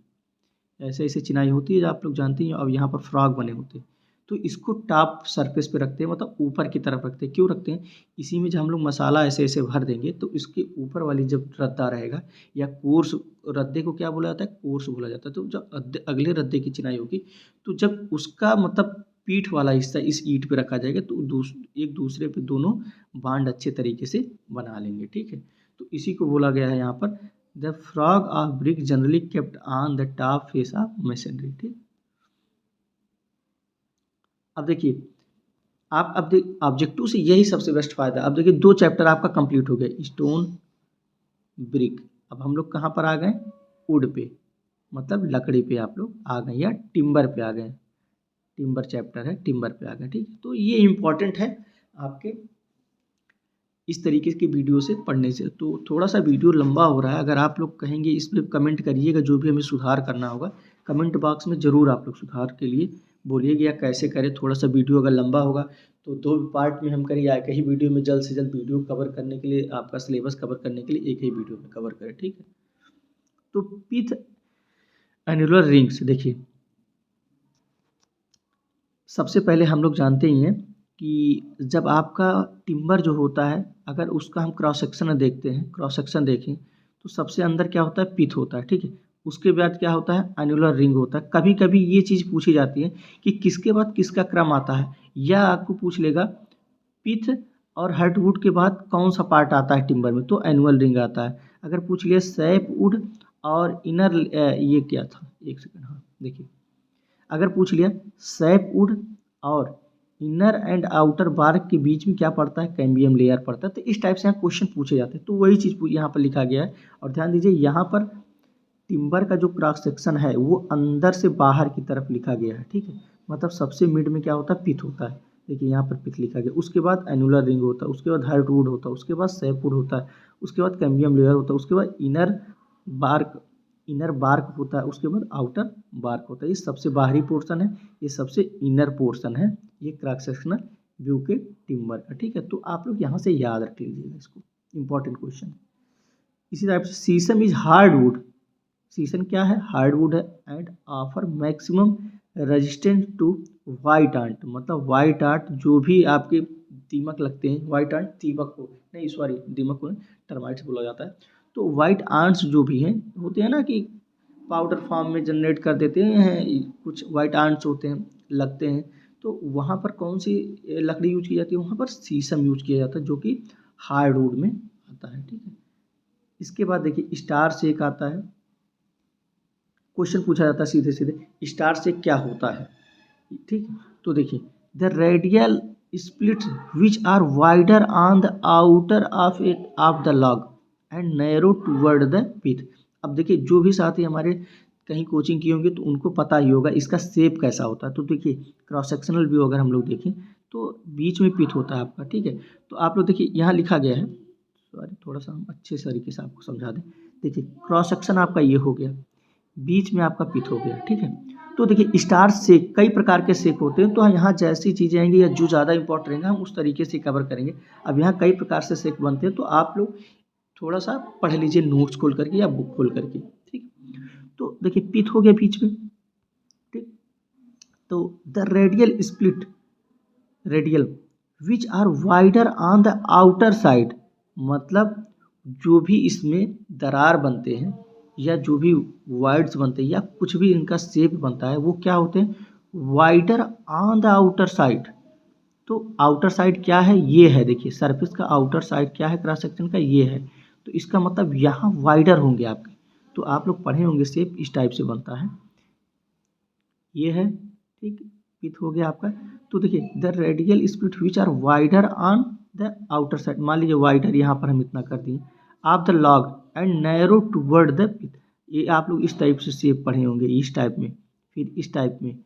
ऐसे ऐसे चिनाई होती है जो आप लोग जानते हैं, अब यहाँ पर फ्रॉग बने होते हैं, तो इसको टॉप सरफेस पे रखते हैं, मतलब ऊपर की तरफ रखते हैं। क्यों रखते हैं, इसी में जब हम लोग मसाला ऐसे ऐसे भर देंगे तो इसके ऊपर वाली जब रद्दा रहेगा, या कोर्स रद्दे को क्या बोला जाता है, कोर्स बोला जाता है। तो जब अगले रद्दे की चिनाई होगी, तो जब उसका मतलब पीठ वाला हिस्सा इस ईंट पे रखा जाएगा, तो एक दूसरे पे दोनों बांड अच्छे तरीके से बना लेंगे, ठीक है। तो इसी को बोला गया है यहाँ पर the frog of brick generally kept on the top face of machinery, ठीक। अब देखिए आप अब देख ऑब्जेक्टिव से यही सबसे बेस्ट फायदा। अब देखिए दो चैप्टर आपका कंप्लीट हो गया, स्टोन ब्रिक। अब हम लोग कहाँ पर आ गए, वुड पे, मतलब लकड़ी पे आप लोग आ गए, या टिम्बर पे आ गए, टिम्बर चैप्टर है, टिम्बर पे आ गए, ठीक। तो ये इम्पॉर्टेंट है आपके इस तरीके की वीडियो से पढ़ने से। तो थोड़ा सा वीडियो लंबा हो रहा है, अगर आप लोग कहेंगे इस पर कमेंट करिएगा, जो भी हमें सुधार करना होगा कमेंट बॉक्स में ज़रूर आप लोग सुधार के लिए बोलिएगा, या कैसे करें। थोड़ा सा वीडियो अगर लंबा होगा तो दो पार्ट में हम करें, या एक ही वीडियो में जल्द से जल्द वीडियो कवर करने के लिए, आपका सिलेबस कवर करने के लिए एक ही वीडियो में कवर करें, ठीक है। तो पिथ एनुलर रिंग्स, देखिए सबसे पहले हम लोग जानते ही हैं कि जब आपका टिम्बर जो होता है, अगर उसका हम क्रॉस सेक्शन देखते हैं, क्रॉस सेक्शन देखें तो सबसे अंदर क्या होता है, पिथ होता है, ठीक है। उसके बाद क्या होता है, एनुलर रिंग होता है। कभी कभी ये चीज़ पूछी जाती है कि किसके बाद किसका क्रम आता है, या आपको पूछ लेगा पिथ और हार्टवुड के बाद कौन सा पार्ट आता है टिम्बर में, तो एनुअल रिंग आता है। अगर पूछ लिया सैपवुड और इनर, ये क्या था, एक सेकंड, हाँ देखिए, अगर पूछ लिया सैपवुड और इनर एंड आउटर बार्क के बीच में क्या पड़ता है, कैम्बियम लेयर पड़ता है। तो इस टाइप से यहाँ क्वेश्चन पूछे जाते हैं, तो वही चीज़ यहाँ पर लिखा गया है। और ध्यान दीजिए यहाँ पर टिम्बर का जो क्रॉस सेक्शन है वो अंदर से बाहर की तरफ लिखा गया है, ठीक है। मतलब सबसे मिड में क्या होता है, पिथ होता है। देखिए यहाँ पर पिथ लिखा गया, उसके बाद एनुलर रिंग होता है, उसके बाद हार्डवुड होता है, उसके बाद सैपवुड होता है, उसके बाद कैम्बियम लेयर होता है, उसके बाद इनर बार्क होता है, उसके बाद आउटर बार्क होता है। ये सबसे बाहरी पोर्शन है, ये सबसे इनर पोर्शन है, ये क्रॉस सेक्शनल व्यू के टिम्बर का, ठीक है। तो आप लोग यहाँ से याद रख लीजिएगा इसको, इंपॉर्टेंट क्वेश्चन। इसी टाइप से शीशम इज हार्डवुड, शीशम क्या है, हार्डवुड है, and offer maximum resistance to white ant, मतलब वाइट आंट जो भी आपके दीमक लगते हैं, वाइट आंट दीमक को नहीं, सॉरी दीमक को टर्माइट्स बोला जाता है। तो वाइट आंट्स जो भी हैं होते हैं ना कि पाउडर फॉर्म में जनरेट कर देते हैं, कुछ वाइट आंट्स होते हैं लगते हैं, तो वहाँ पर कौन सी लकड़ी यूज की जाती है, वहाँ पर शीशम यूज किया जाता है जो कि हार्डवुड में आता है, ठीक है। इसके बाद देखिए स्टार शेक आता है, क्वेश्चन पूछा जाता है सीधे सीधे स्टार शेक क्या होता है, ठीक है। तो देखिए the radial split which are wider on the outer of the log and narrow toward the pith. अब देखिए जो भी साथी हमारे कहीं कोचिंग किए होंगे तो उनको पता ही होगा इसका शेप कैसा होता है। तो देखिए क्रॉस सेक्शनल व्यू अगर हम लोग देखें तो बीच में पिथ होता है आपका, ठीक है। तो आप लोग देखिए यहाँ लिखा गया है, सॉरी थोड़ा सा हम अच्छे तरीके से आपको समझा दें। देखिए क्रॉस सेक्शन आपका ये हो गया, बीच में आपका पिथ हो गया, ठीक है। तो देखिए स्टार शेक कई प्रकार के शेक होते हैं, तो यहाँ जैसी चीज़ें आएंगी या जो ज़्यादा इंपॉर्टेंट रहेंगे हम उस तरीके से कवर करेंगे। अब यहाँ कई प्रकार से शेक बनते हैं, तो आप लोग थोड़ा सा पढ़ लीजिए नोट्स खोल करके या बुक खोल करके, ठीक। तो देखिए पिथ हो गया बीच में, ठीक। तो the radial split, radial which are wider on the outer side, मतलब जो भी इसमें दरार बनते हैं या जो भी वाइड्स बनते हैं या कुछ भी इनका शेप बनता है वो क्या होते हैं, wider on the outer side. तो आउटर साइड क्या है, ये है, देखिए सरफेस का आउटर साइड क्या है क्रॉस सेक्शन का, ये है। तो इसका मतलब यहाँ वाइडर होंगे आपके, तो आप लोग पढ़े होंगे शेप इस टाइप से बनता है, ये है, ठीक। पिथ हो गया आपका। तो देखिए the radial split which are wider on the outer side, मान लीजिए वाइडर यहाँ पर हम इतना कर दिए, of the log and narrow toward the pith. ये आप लोग इस टाइप से शेप पढ़े होंगे, इस टाइप में, फिर इस टाइप में,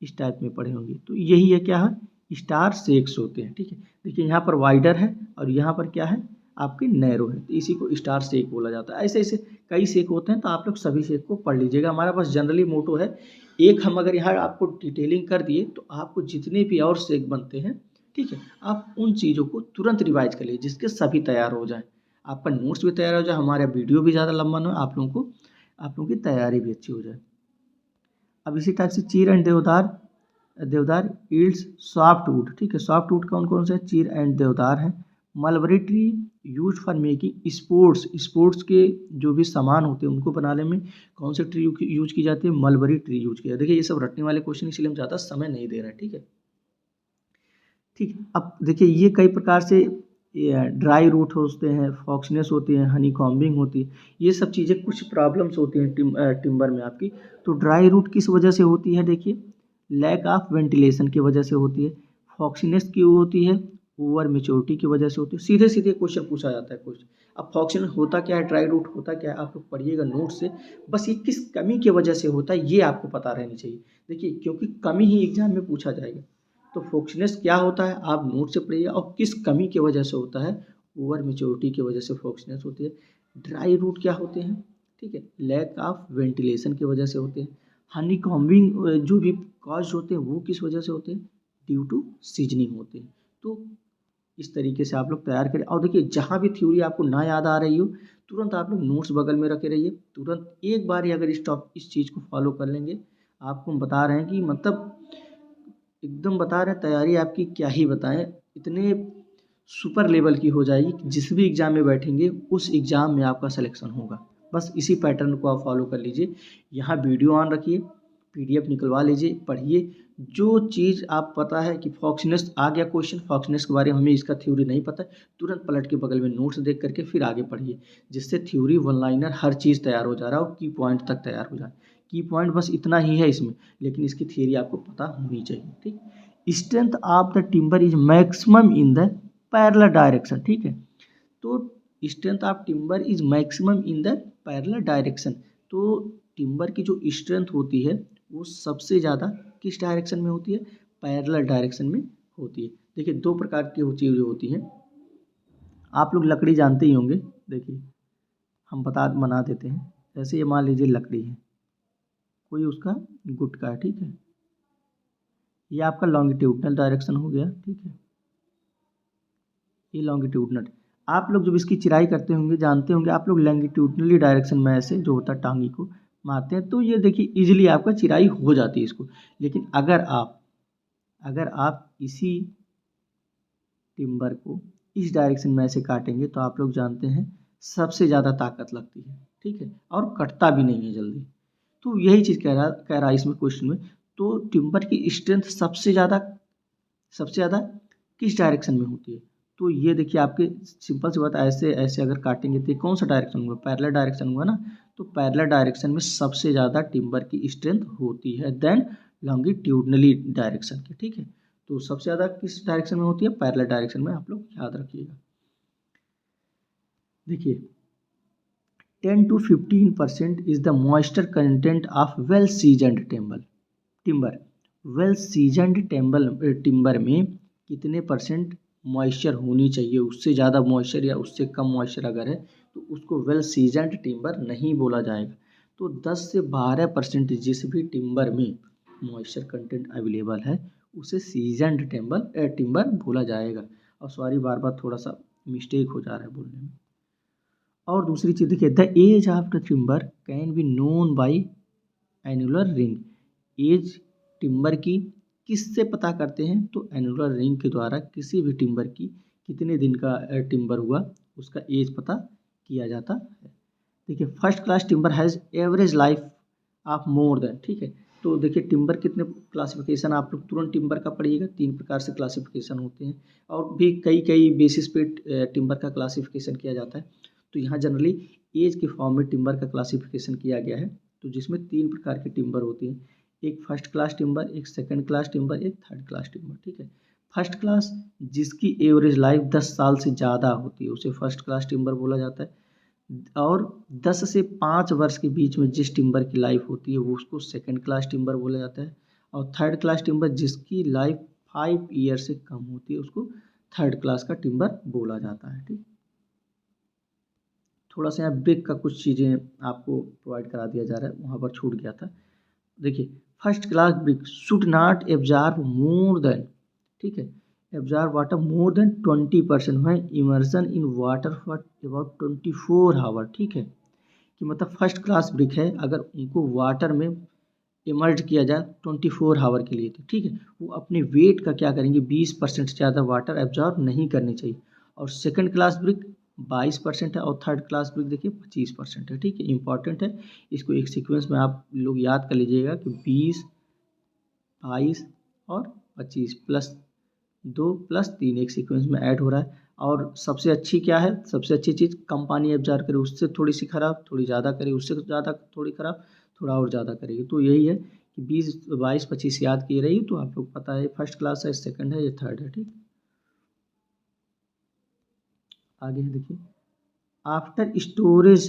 इस टाइप में पढ़े होंगे। तो यही है क्या है, स्टार शेक्स होते हैं, ठीक है। देखिए यहाँ पर वाइडर है और यहाँ पर क्या है आपके नैरो है, तो इसी को स्टार शेक बोला जाता है। ऐसे ऐसे कई शेक होते हैं, तो आप लोग सभी शेक को पढ़ लीजिएगा। हमारा पास जनरली मोटो है एक, हम अगर यहाँ आपको डिटेलिंग कर दिए तो आपको जितने भी और शेक बनते हैं, ठीक है, आप उन चीज़ों को तुरंत रिवाइज कर लीजिए जिसके सभी तैयार हो जाए, आपका नोट्स भी तैयार हो जाए, हमारा वीडियो भी ज़्यादा लंबा ना हो, आप लोगों की तैयारी भी अच्छी हो जाए। अब इसी टाइप से चीर एंड देवदार, देवदार यील्ड्स सॉफ्ट वुड, ठीक है। सॉफ्ट वुड कौन कौन से, चीर एंड देवदार हैं। Mulberry tree use for making sports के जो भी सामान होते हैं उनको बनाने में कौन से ट्री यूज की जाती है, मलबरी ट्री यूज की जाती है। देखिए ये सब रटने वाले क्वेश्चन, इसलिए हम ज़्यादा समय नहीं दे रहे हैं, ठीक है। ठीक, अब देखिए ये कई प्रकार से ड्राई रूट होते हैं, फॉक्सनेस होती है, हनी कॉम्बिंग होती है, ये सब चीज़ें कुछ प्रॉब्लम्स होती हैं टिम्बर में आपकी। तो ड्राई रूट किस वजह से होती है, देखिए लैक ऑफ वेंटिलेशन की वजह से होती है। फॉक्सीनेस क्यों होती है, ओवर मेच्योरिटी की वजह से होती है। सीधे सीधे क्वेश्चन पूछा जाता है क्वेश्चन। अब फॉक्सीनेस होता क्या है, ड्राई रूट होता क्या है, आप लोग पढ़िएगा नोट से। बस ये किस कमी की वजह से होता है ये आपको पता रहनी चाहिए, देखिए क्योंकि कमी ही एग्जाम में पूछा जाएगा। तो फॉक्सीनेस क्या होता है आप नोट से पढ़िएगा, और किस कमी की वजह से होता है, ओवर मेच्योरिटी की वजह से फॉक्सीनेस होती है। ड्राई रूट क्या होते हैं, ठीक है, लैक ऑफ वेंटिलेशन की वजह से होते हैं। हनी कॉम्बिंग जो भी कॉज होते हैं वो किस वजह से होते हैं, ड्यू टू सीजनिंग होते हैं। तो इस तरीके से आप लोग तैयार करें। और देखिए जहाँ भी थ्योरी आपको ना याद आ रही हो तुरंत आप लोग नोट्स बगल में रखे रहिए, तुरंत एक बार ही अगर इस चीज़ को फॉलो कर लेंगे, आपको हम बता रहे हैं कि मतलब एकदम बता रहे हैं तैयारी आपकी क्या ही बताएं, इतने सुपर लेवल की हो जाएगी कि जिस भी एग्ज़ाम में बैठेंगे उस एग्ज़ाम में आपका सिलेक्शन होगा। बस इसी पैटर्न को आप फॉलो कर लीजिए। यहाँ वीडियो ऑन रखिए, पीडीएफ निकलवा लीजिए, पढ़िए। जो चीज़ आप पता है कि फॉक्सनेस आ गया क्वेश्चन, फॉक्सनेस के बारे में हमें इसका थ्योरी नहीं पता है, तुरंत पलट के बगल में नोट्स देख करके फिर आगे पढ़िए, जिससे थ्योरी वन लाइनर हर चीज़ तैयार हो जा रहा है और की पॉइंट तक तैयार हो जाए। की पॉइंट बस इतना ही है इसमें, लेकिन इसकी थियरी आपको पता होनी चाहिए, ठीक। Strength of the timber is maximum in the parallel direction, ठीक है। तो strength of timber is maximum in the parallel direction. तो टिम्बर की जो स्ट्रेंथ होती है वो सबसे ज़्यादा किस डायरेक्शन में होती है, पैरेलल डायरेक्शन में होती है। देखिए दो प्रकार की चीज़ें होती हैं, आप लोग लकड़ी जानते ही होंगे। देखिए हम बना देते हैं, जैसे ये मान लीजिए लकड़ी है, कोई उसका गुटका है, ठीक है, ये आपका लॉन्गिट्यूडनल डायरेक्शन हो गया, ठीक है, ये लॉन्गिट्यूडनल। आप लोग जब इसकी चिराई करते होंगे जानते होंगे आप लोग लॉन्गिट्यूडनली डायरेक्शन में ऐसे जो होता है टांगी को मारते हैं, तो ये देखिए इजीली आपका चिराई हो जाती है इसको। लेकिन अगर आप इसी टिम्बर को इस डायरेक्शन में ऐसे काटेंगे तो आप लोग जानते हैं सबसे ज़्यादा ताकत लगती है, ठीक है, और कटता भी नहीं है जल्दी। तो यही चीज़ कह रहा है इसमें क्वेश्चन में। तो टिम्बर की स्ट्रेंथ सबसे ज़्यादा किस डायरेक्शन में होती है, तो ये देखिए आपके सिंपल सी बात, ऐसे ऐसे अगर काटेंगे तो ये कौन सा डायरेक्शन होगा, पैरेलल डायरेक्शन होगा ना। तो पैरेलल डायरेक्शन में सबसे ज़्यादा टिम्बर की स्ट्रेंथ होती है देन लॉन्गिट्यूडनली डायरेक्शन की, ठीक है। तो सबसे ज़्यादा किस डायरेक्शन में होती है, पैरेलल डायरेक्शन में, आप लोग याद रखिएगा। देखिए 10 to 15% is the moisture content of well seasoned timber. Well seasoned timber में कितने परसेंट मॉइस्चर होनी चाहिए, उससे ज़्यादा मॉइस्चर या उससे कम मॉइस्चर अगर है तो उसको वेल सीजनड टिम्बर नहीं बोला जाएगा। तो 10 से 12% जिस भी टिम्बर में मॉइस्चर कंटेंट अवेलेबल है उसे सीजनड टिम्बर बोला जाएगा। और सॉरी बार बार थोड़ा सा मिस्टेक हो जा रहा है बोलने में। और दूसरी चीज़ देखिए, the age of the timber can be known by annular ring. Age timber की किससे पता करते हैं, तो एनुलर रिंग के द्वारा किसी भी टिम्बर की कितने दिन का टिम्बर हुआ उसका एज पता किया जाता है। देखिए first class timber has average life of more than, ठीक है। तो देखिए टिम्बर कितने क्लासिफिकेशन आप लोग तुरंत टिम्बर का पढ़िएगा, 3 प्रकार से क्लासिफिकेशन होते हैं और भी कई कई बेसिस पे टिम्बर का क्लासिफिकेशन किया जाता है। तो यहाँ जनरली एज के फॉर्म में टिम्बर का क्लासिफिकेशन किया गया है। तो जिसमें 3 प्रकार के टिम्बर होती हैं, एक फर्स्ट क्लास टिम्बर, एक सेकंड क्लास टिम्बर, एक थर्ड क्लास टिम्बर, ठीक है। फर्स्ट क्लास जिसकी एवरेज लाइफ 10 साल से ज़्यादा होती है उसे फर्स्ट क्लास टिम्बर बोला जाता है। और 10 से 5 वर्ष के बीच में जिस टिम्बर की लाइफ होती है वो उसको सेकंड क्लास टिम्बर बोला जाता है। और थर्ड क्लास टिम्बर जिसकी लाइफ 5 ईयर से कम होती है उसको थर्ड क्लास का टिम्बर बोला जाता है, ठीक। थोड़ा सा यहाँ ब्रेक का कुछ चीज़ें आपको प्रोवाइड करा दिया जा रहा है, वहाँ पर छूट गया था। देखिए first class brick should not absorb more than, ठीक है, एब्जॉर्ब वाटर मोर देन 20% है immersion in water for about 24 hour, ठीक है। कि मतलब फर्स्ट क्लास ब्रिक है अगर उनको वाटर में इमर्ज किया जाए 24 आवर के लिए, तो ठीक है, वो अपने वेट का क्या करेंगे 20% से ज़्यादा वाटर एब्जॉर्ब नहीं करनी चाहिए। और सेकंड क्लास ब्रिक 22% है और थर्ड क्लास ब्रिक देखिए 25% है, ठीक है। इंपॉर्टेंट है, इसको एक सीक्वेंस में आप लोग याद कर लीजिएगा कि 20, 22 और 25 प्लस 2 प्लस 3 एक सीक्वेंस में ऐड हो रहा है। और सबसे अच्छी क्या है, सबसे अच्छी चीज़ कम पानी एब्जॉर्ब करे उससे थोड़ी सी खराब, थोड़ी ज़्यादा करे उससे ज़्यादा थोड़ी खराब, थोड़ा और ज़्यादा करेगी। तो यही है कि 20, 22, 25 याद किए रहिए तो आप लोग पता है फर्स्ट क्लास है, सेकंड है, ये थर्ड है, ठीक। आगे है देखिए, आफ्टर स्टोरेज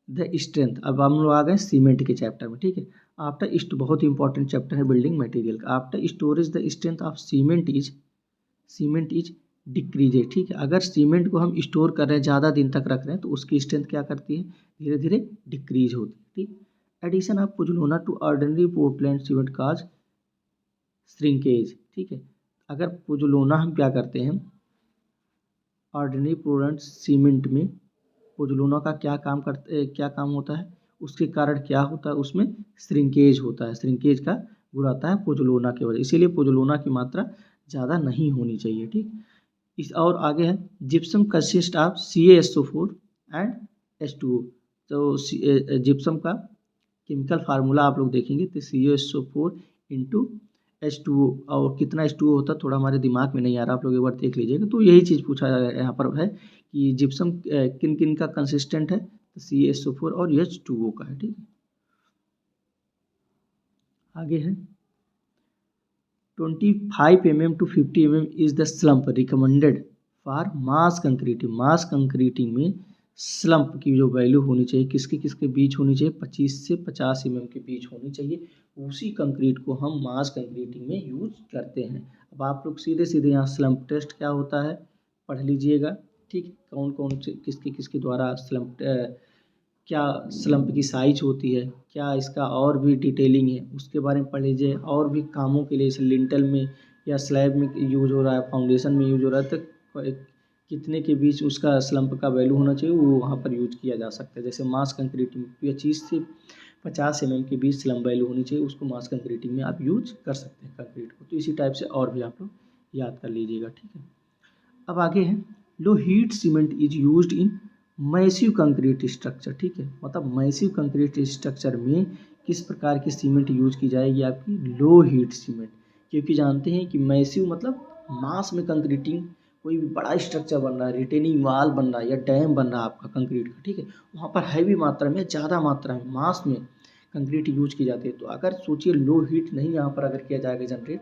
द स्ट्रेंथ। अब हम लोग आ गए सीमेंट के चैप्टर में, ठीक है। आफ्टर बहुत ही इंपॉर्टेंट चैप्टर है बिल्डिंग मटेरियल का। After storage the strength of cement is decrease, ठीक है। अगर सीमेंट को हम स्टोर कर रहे हैं ज़्यादा दिन तक रख रहे हैं तो उसकी स्ट्रेंथ क्या करती है, धीरे धीरे डिक्रीज होती है, ठीक। Addition of pozzolana to ordinary Portland cement causes shrinkage, ठीक है। अगर पुजलोना हम क्या करते हैं ऑर्डिनरी पोर्टलैंड सीमेंट में, पोजलोना का क्या काम होता है, उसके कारण क्या होता है उसमें श्रिंकेज होता है, श्रिंकेज का गुण आता है पोजलोना की वजह, इसीलिए पोजलोना की मात्रा ज़्यादा नहीं होनी चाहिए, ठीक। इस और आगे है gypsum consist of CaSO4 and H2O। तो जिप्सम का केमिकल फार्मूला आप लोग देखेंगे तो CaSO4 इंटू H2O, और कितना H2O होता है थोड़ा हमारे दिमाग में नहीं आ रहा, आप लोग एक बार देख लीजिएगा। तो यही चीज़ पूछा यहाँ पर है कि जिप्सम किन किन का कंसिस्टेंट है, तो CaSO4 और H2O का है, ठीक है। आगे है 25 mm to 50 mm is the slump recommended for mass concreting. Mass concreting में स्लम्प की जो वैल्यू होनी चाहिए किसके किसके बीच होनी चाहिए, 25 से 50 mm के बीच होनी चाहिए। उसी कंक्रीट को हम मास कंक्रीटिंग में यूज करते हैं। अब आप लोग सीधे सीधे यहाँ स्लम्प टेस्ट क्या होता है पढ़ लीजिएगा, ठीक। कौन कौन से किसके किसके द्वारा स्लम्प, क्या स्लम्प की साइज होती है, क्या इसका और भी डिटेलिंग है उसके बारे में पढ़ लीजिए। और भी कामों के लिए जैसे लिंटल में या स्लैब में यूज हो रहा है, फाउंडेशन में यूज हो रहा है, तो कितने के बीच उसका स्लम्प का वैल्यू होना चाहिए वो वहाँ पर यूज किया जा सकता है। जैसे मास कंक्रीटिंग 25 से 50 mm के बीच स्लम्प वैल्यू होनी चाहिए, उसको मास कंक्रीटिंग में आप यूज कर सकते हैं कंक्रीट को। तो इसी टाइप से और भी आप लोग याद कर लीजिएगा, ठीक है। अब आगे है low heat cement is used in massive concrete structure, ठीक है। मतलब मैसिव कंक्रीट स्ट्रक्चर में किस प्रकार की सीमेंट यूज की जाएगी, आपकी लो हीट सीमेंट। क्योंकि जानते हैं कि मैसिव मतलब मास में कंक्रीटिंग, कोई भी बड़ा स्ट्रक्चर बन रहा है, रिटेनिंग वाल बन रहा है या डैम बन रहा है आपका कंक्रीट का, ठीक है, वहाँ पर हैवी मात्रा में, ज़्यादा मात्रा में मास में कंक्रीट यूज की जाती है। तो अगर सोचिए लो हीट नहीं यहाँ पर अगर किया जाएगा जनरेट,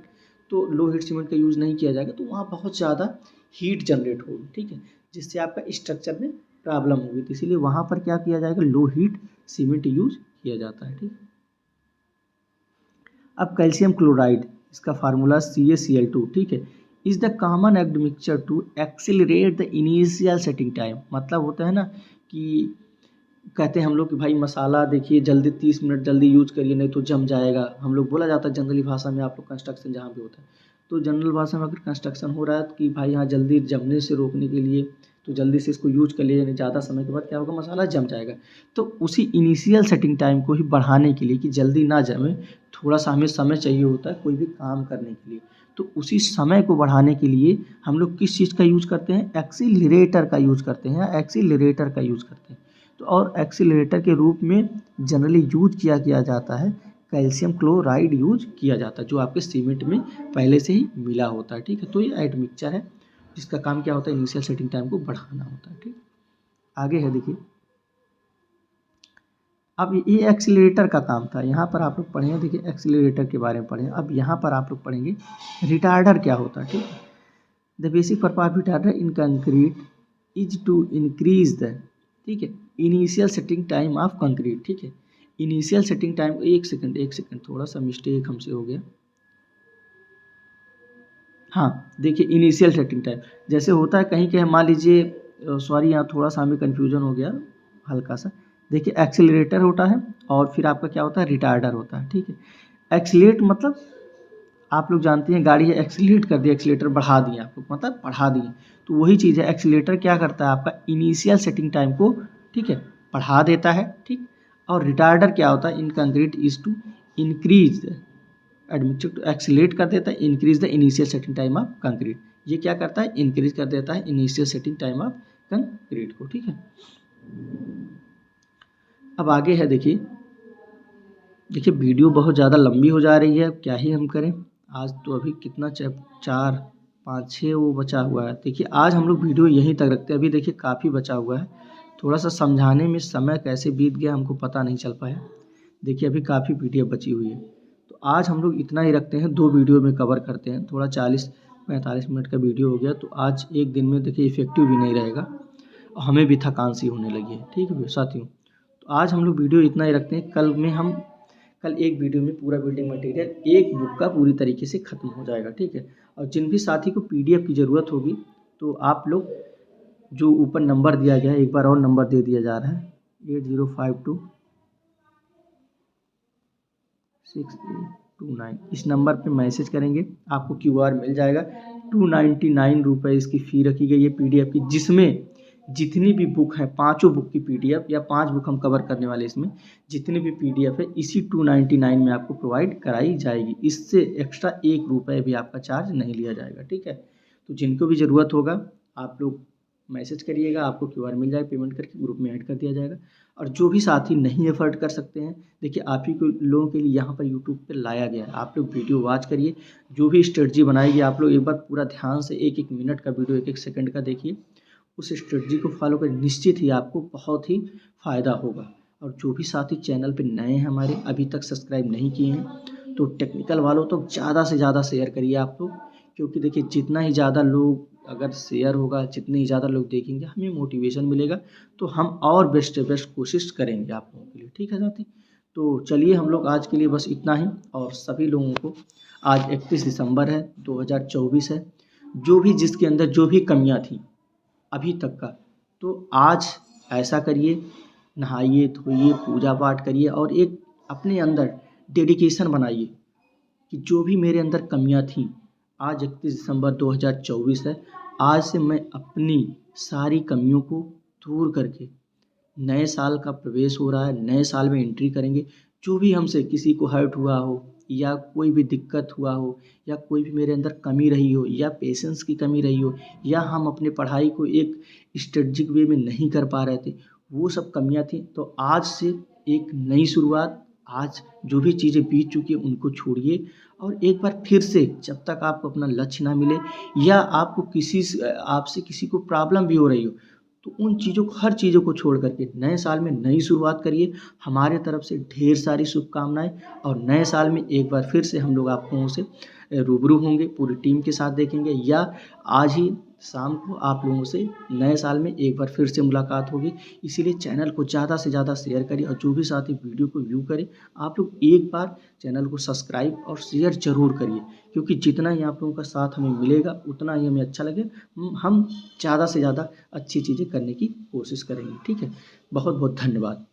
तो लो हीट सीमेंट का यूज़ नहीं किया जाएगा तो वहाँ बहुत ज़्यादा हीट जनरेट होगी, ठीक है, जिससे आपका स्ट्रक्चर में प्रॉब्लम होगी। तो इसीलिए वहाँ पर क्या किया जाएगा, लो हीट सीमेंट यूज किया जाता है, ठीक। अब कैल्शियम क्लोराइड, इसका फार्मूला CaCl2, ठीक है, is the common admixture to accelerate the initial setting time. मतलब होता है ना कि कहते हैं हम लोग कि भाई मसाला देखिए जल्दी 30 मिनट जल्दी यूज करिए नहीं तो जम जाएगा। हम लोग बोला जाता है जनरली भाषा में, आप लोग कंस्ट्रक्शन जहाँ भी होता है तो जनरल भाषा में अगर कंस्ट्रक्शन हो रहा है तो कि भाई यहाँ जल्दी जमने से रोकने के लिए तो जल्दी से इसको यूज कर लीजिए, नहीं ज़्यादा समय के बाद क्या होगा मसाला जम जाएगा। तो उसी इनिशियल सेटिंग टाइम को ही बढ़ाने के लिए कि जल्दी ना जमे, थोड़ा सा हमें समय चाहिए होता है कोई भी काम करने के लिए, तो उसी समय को बढ़ाने के लिए हम लोग किस चीज़ का यूज़ करते हैं, एक्सीलरेटर का यूज़ करते हैं, एक्सीलरेटर का यूज़ करते हैं। तो और एक्सीलरेटर के रूप में जनरली यूज किया जाता है कैल्शियम क्लोराइड यूज किया जाता है, जो आपके सीमेंट में पहले से ही मिला होता है, ठीक है। तो ये एडमिक्सचर है जिसका काम क्या होता है, इनिशियल सेटिंग टाइम को बढ़ाना होता है, ठीक। आगे है देखिए, अब ये एक्सीलरेटर का काम था, यहाँ पर आप लोग पढ़ेंगे, देखिए एक्सीलरेटर के बारे में पढ़ें। अब यहाँ पर आप लोग पढ़ेंगे रिटार्डर क्या होता है, ठीक है। The basic purpose of retarder in concrete is to increase the, ठीक है, initial setting time of concrete, ठीक है। इनिशियल सेटिंग टाइम, एक सेकंड थोड़ा सा मिस्टेक हमसे हो गया। हाँ देखिए इनिशियल सेटिंग टाइम जैसे होता है कहीं कहीं, मान लीजिए सॉरी यहाँ थोड़ा सा हमें कन्फ्यूजन हो गया हल्का सा। देखिए एक्सीलरेटर होता है और फिर आपका क्या होता है, रिटार्डर होता है, ठीक है। एक्सीलरेट मतलब आप लोग जानते हैं गाड़ी है, एक्सीलरेट कर दिया, एक्सीलरेटर बढ़ा दिए आप लोग, मतलब बढ़ा दिए, तो वही चीज़ है। एक्सीलरेटर क्या करता है, आपका इनिशियल सेटिंग टाइम को, ठीक है, बढ़ा देता है, ठीक। और रिटार्डर क्या होता है, in concrete is to increase admixture, to accelerate कर देता है, increase the initial setting time of concrete. ये क्या करता है, इंक्रीज कर देता है initial setting time of concrete को, ठीक है। अब आगे है देखिए, वीडियो बहुत ज़्यादा लंबी हो जा रही है, क्या ही हम करें। आज तो अभी कितना 4 5 6 वो बचा हुआ है। देखिए आज हम लोग वीडियो यहीं तक रखते हैं, अभी देखिए काफ़ी बचा हुआ है, थोड़ा सा समझाने में समय कैसे बीत गया हमको पता नहीं चल पाया। देखिए अभी काफ़ी पीडीएफ बची हुई है, तो आज हम लोग इतना ही रखते हैं, 2 वीडियो में कवर करते हैं। थोड़ा 40-45 मिनट का वीडियो हो गया तो आज एक दिन में देखिए इफेक्टिव भी नहीं रहेगा और हमें भी थकान सी होने लगी है, ठीक है साथियों। तो आज हम लोग वीडियो इतना ही रखते हैं, कल एक वीडियो में पूरा बिल्डिंग मटेरियल एक बुक का पूरी तरीके से ख़त्म हो जाएगा, ठीक है। और जिन भी साथी को पीडीएफ की ज़रूरत होगी तो आप लोग जो ऊपर नंबर दिया गया है, एक बार और नंबर दे दिया जा रहा है 80526829, इस नंबर पे मैसेज करेंगे, आपको क्यूआर मिल जाएगा। 299 रुपये इसकी फ़ी रखी गई है पीडीएफ की, जिसमें जितनी भी बुक है, 5 बुक की पीडीएफ या 5 बुक हम कवर करने वाले, इसमें जितनी भी पीडीएफ है इसी 299 में आपको प्रोवाइड कराई जाएगी। इससे एक्स्ट्रा 1 रुपये भी आपका चार्ज नहीं लिया जाएगा, ठीक है। तो जिनको भी ज़रूरत होगा आप लोग मैसेज करिएगा, आपको क्यूआर मिल जाएगा, पेमेंट करके ग्रुप में ऐड कर दिया जाएगा। और जो भी साथी नहीं एफर्ट कर सकते हैं, देखिए आप ही को लोगों के लिए यहाँ पर यूट्यूब पे लाया गया है, आप लोग वीडियो वॉच करिए, जो भी स्ट्रेटजी बनाएगी आप लोग एक बार पूरा ध्यान से 1-1 मिनट का वीडियो 1-1 सेकंड का देखिए, उस स्ट्रेटजी को फॉलो करें, निश्चित ही आपको बहुत ही फ़ायदा होगा। और जो भी साथी चैनल पे नए हैं हमारे, अभी तक सब्सक्राइब नहीं किए हैं, तो टेक्निकल वालों तो ज़्यादा से ज़्यादा शेयर करिए आप लोग, क्योंकि देखिए जितना ही ज़्यादा लोग अगर शेयर होगा, जितने ही ज़्यादा लोग देखेंगे, हमें मोटिवेशन मिलेगा, तो हम और बेस्ट से बेस्ट कोशिश करेंगे आप लोगों के लिए। ठीक है साथी, तो चलिए हम लोग आज के लिए बस इतना ही। और सभी लोगों को, आज 31 दिसंबर है, 2024 है, जो भी जिसके अंदर जो भी कमियां थी अभी तक का, तो आज ऐसा करिए, नहाइए धोइए, पूजा पाठ करिए और एक अपने अंदर डेडिकेशन बनाइए कि जो भी मेरे अंदर कमियां थी, आज 31 दिसंबर 2024 है, आज से मैं अपनी सारी कमियों को दूर करके नए साल का प्रवेश हो रहा है, नए साल में एंट्री करेंगे। जो भी हमसे किसी को हर्ट हुआ हो या कोई भी दिक्कत हुआ हो या कोई भी मेरे अंदर कमी रही हो या पेशेंस की कमी रही हो या हम अपने पढ़ाई को एक स्ट्रेटजिक वे में नहीं कर पा रहे थे, वो सब कमियां थी, तो आज से एक नई शुरुआत। आज जो भी चीज़ें बीत चुकी हैं उनको छोड़िए और एक बार फिर से, जब तक आपको अपना लक्ष्य ना मिले या आपको आपसे किसी को प्रॉब्लम भी हो रही हो, तो उन चीज़ों को, हर चीज़ों को छोड़ करके नए साल में नई शुरुआत करिए। हमारे तरफ से ढेर सारी शुभकामनाएं। और नए साल में एक बार फिर से हम लोग आप लोगों से रूबरू होंगे, पूरी टीम के साथ देखेंगे, या आज ही शाम को आप लोगों से नए साल में एक बार फिर से मुलाकात होगी। इसीलिए चैनल को ज़्यादा से ज़्यादा शेयर करिए और जो भी साथी वीडियो को व्यू करें, आप लोग एक बार चैनल को सब्सक्राइब और शेयर ज़रूर करिए, क्योंकि जितना ही आप लोगों का साथ हमें मिलेगा उतना ही हमें अच्छा लगे, हम ज़्यादा से ज़्यादा अच्छी चीज़ें करने की कोशिश करेंगे। ठीक है, बहुत बहुत धन्यवाद।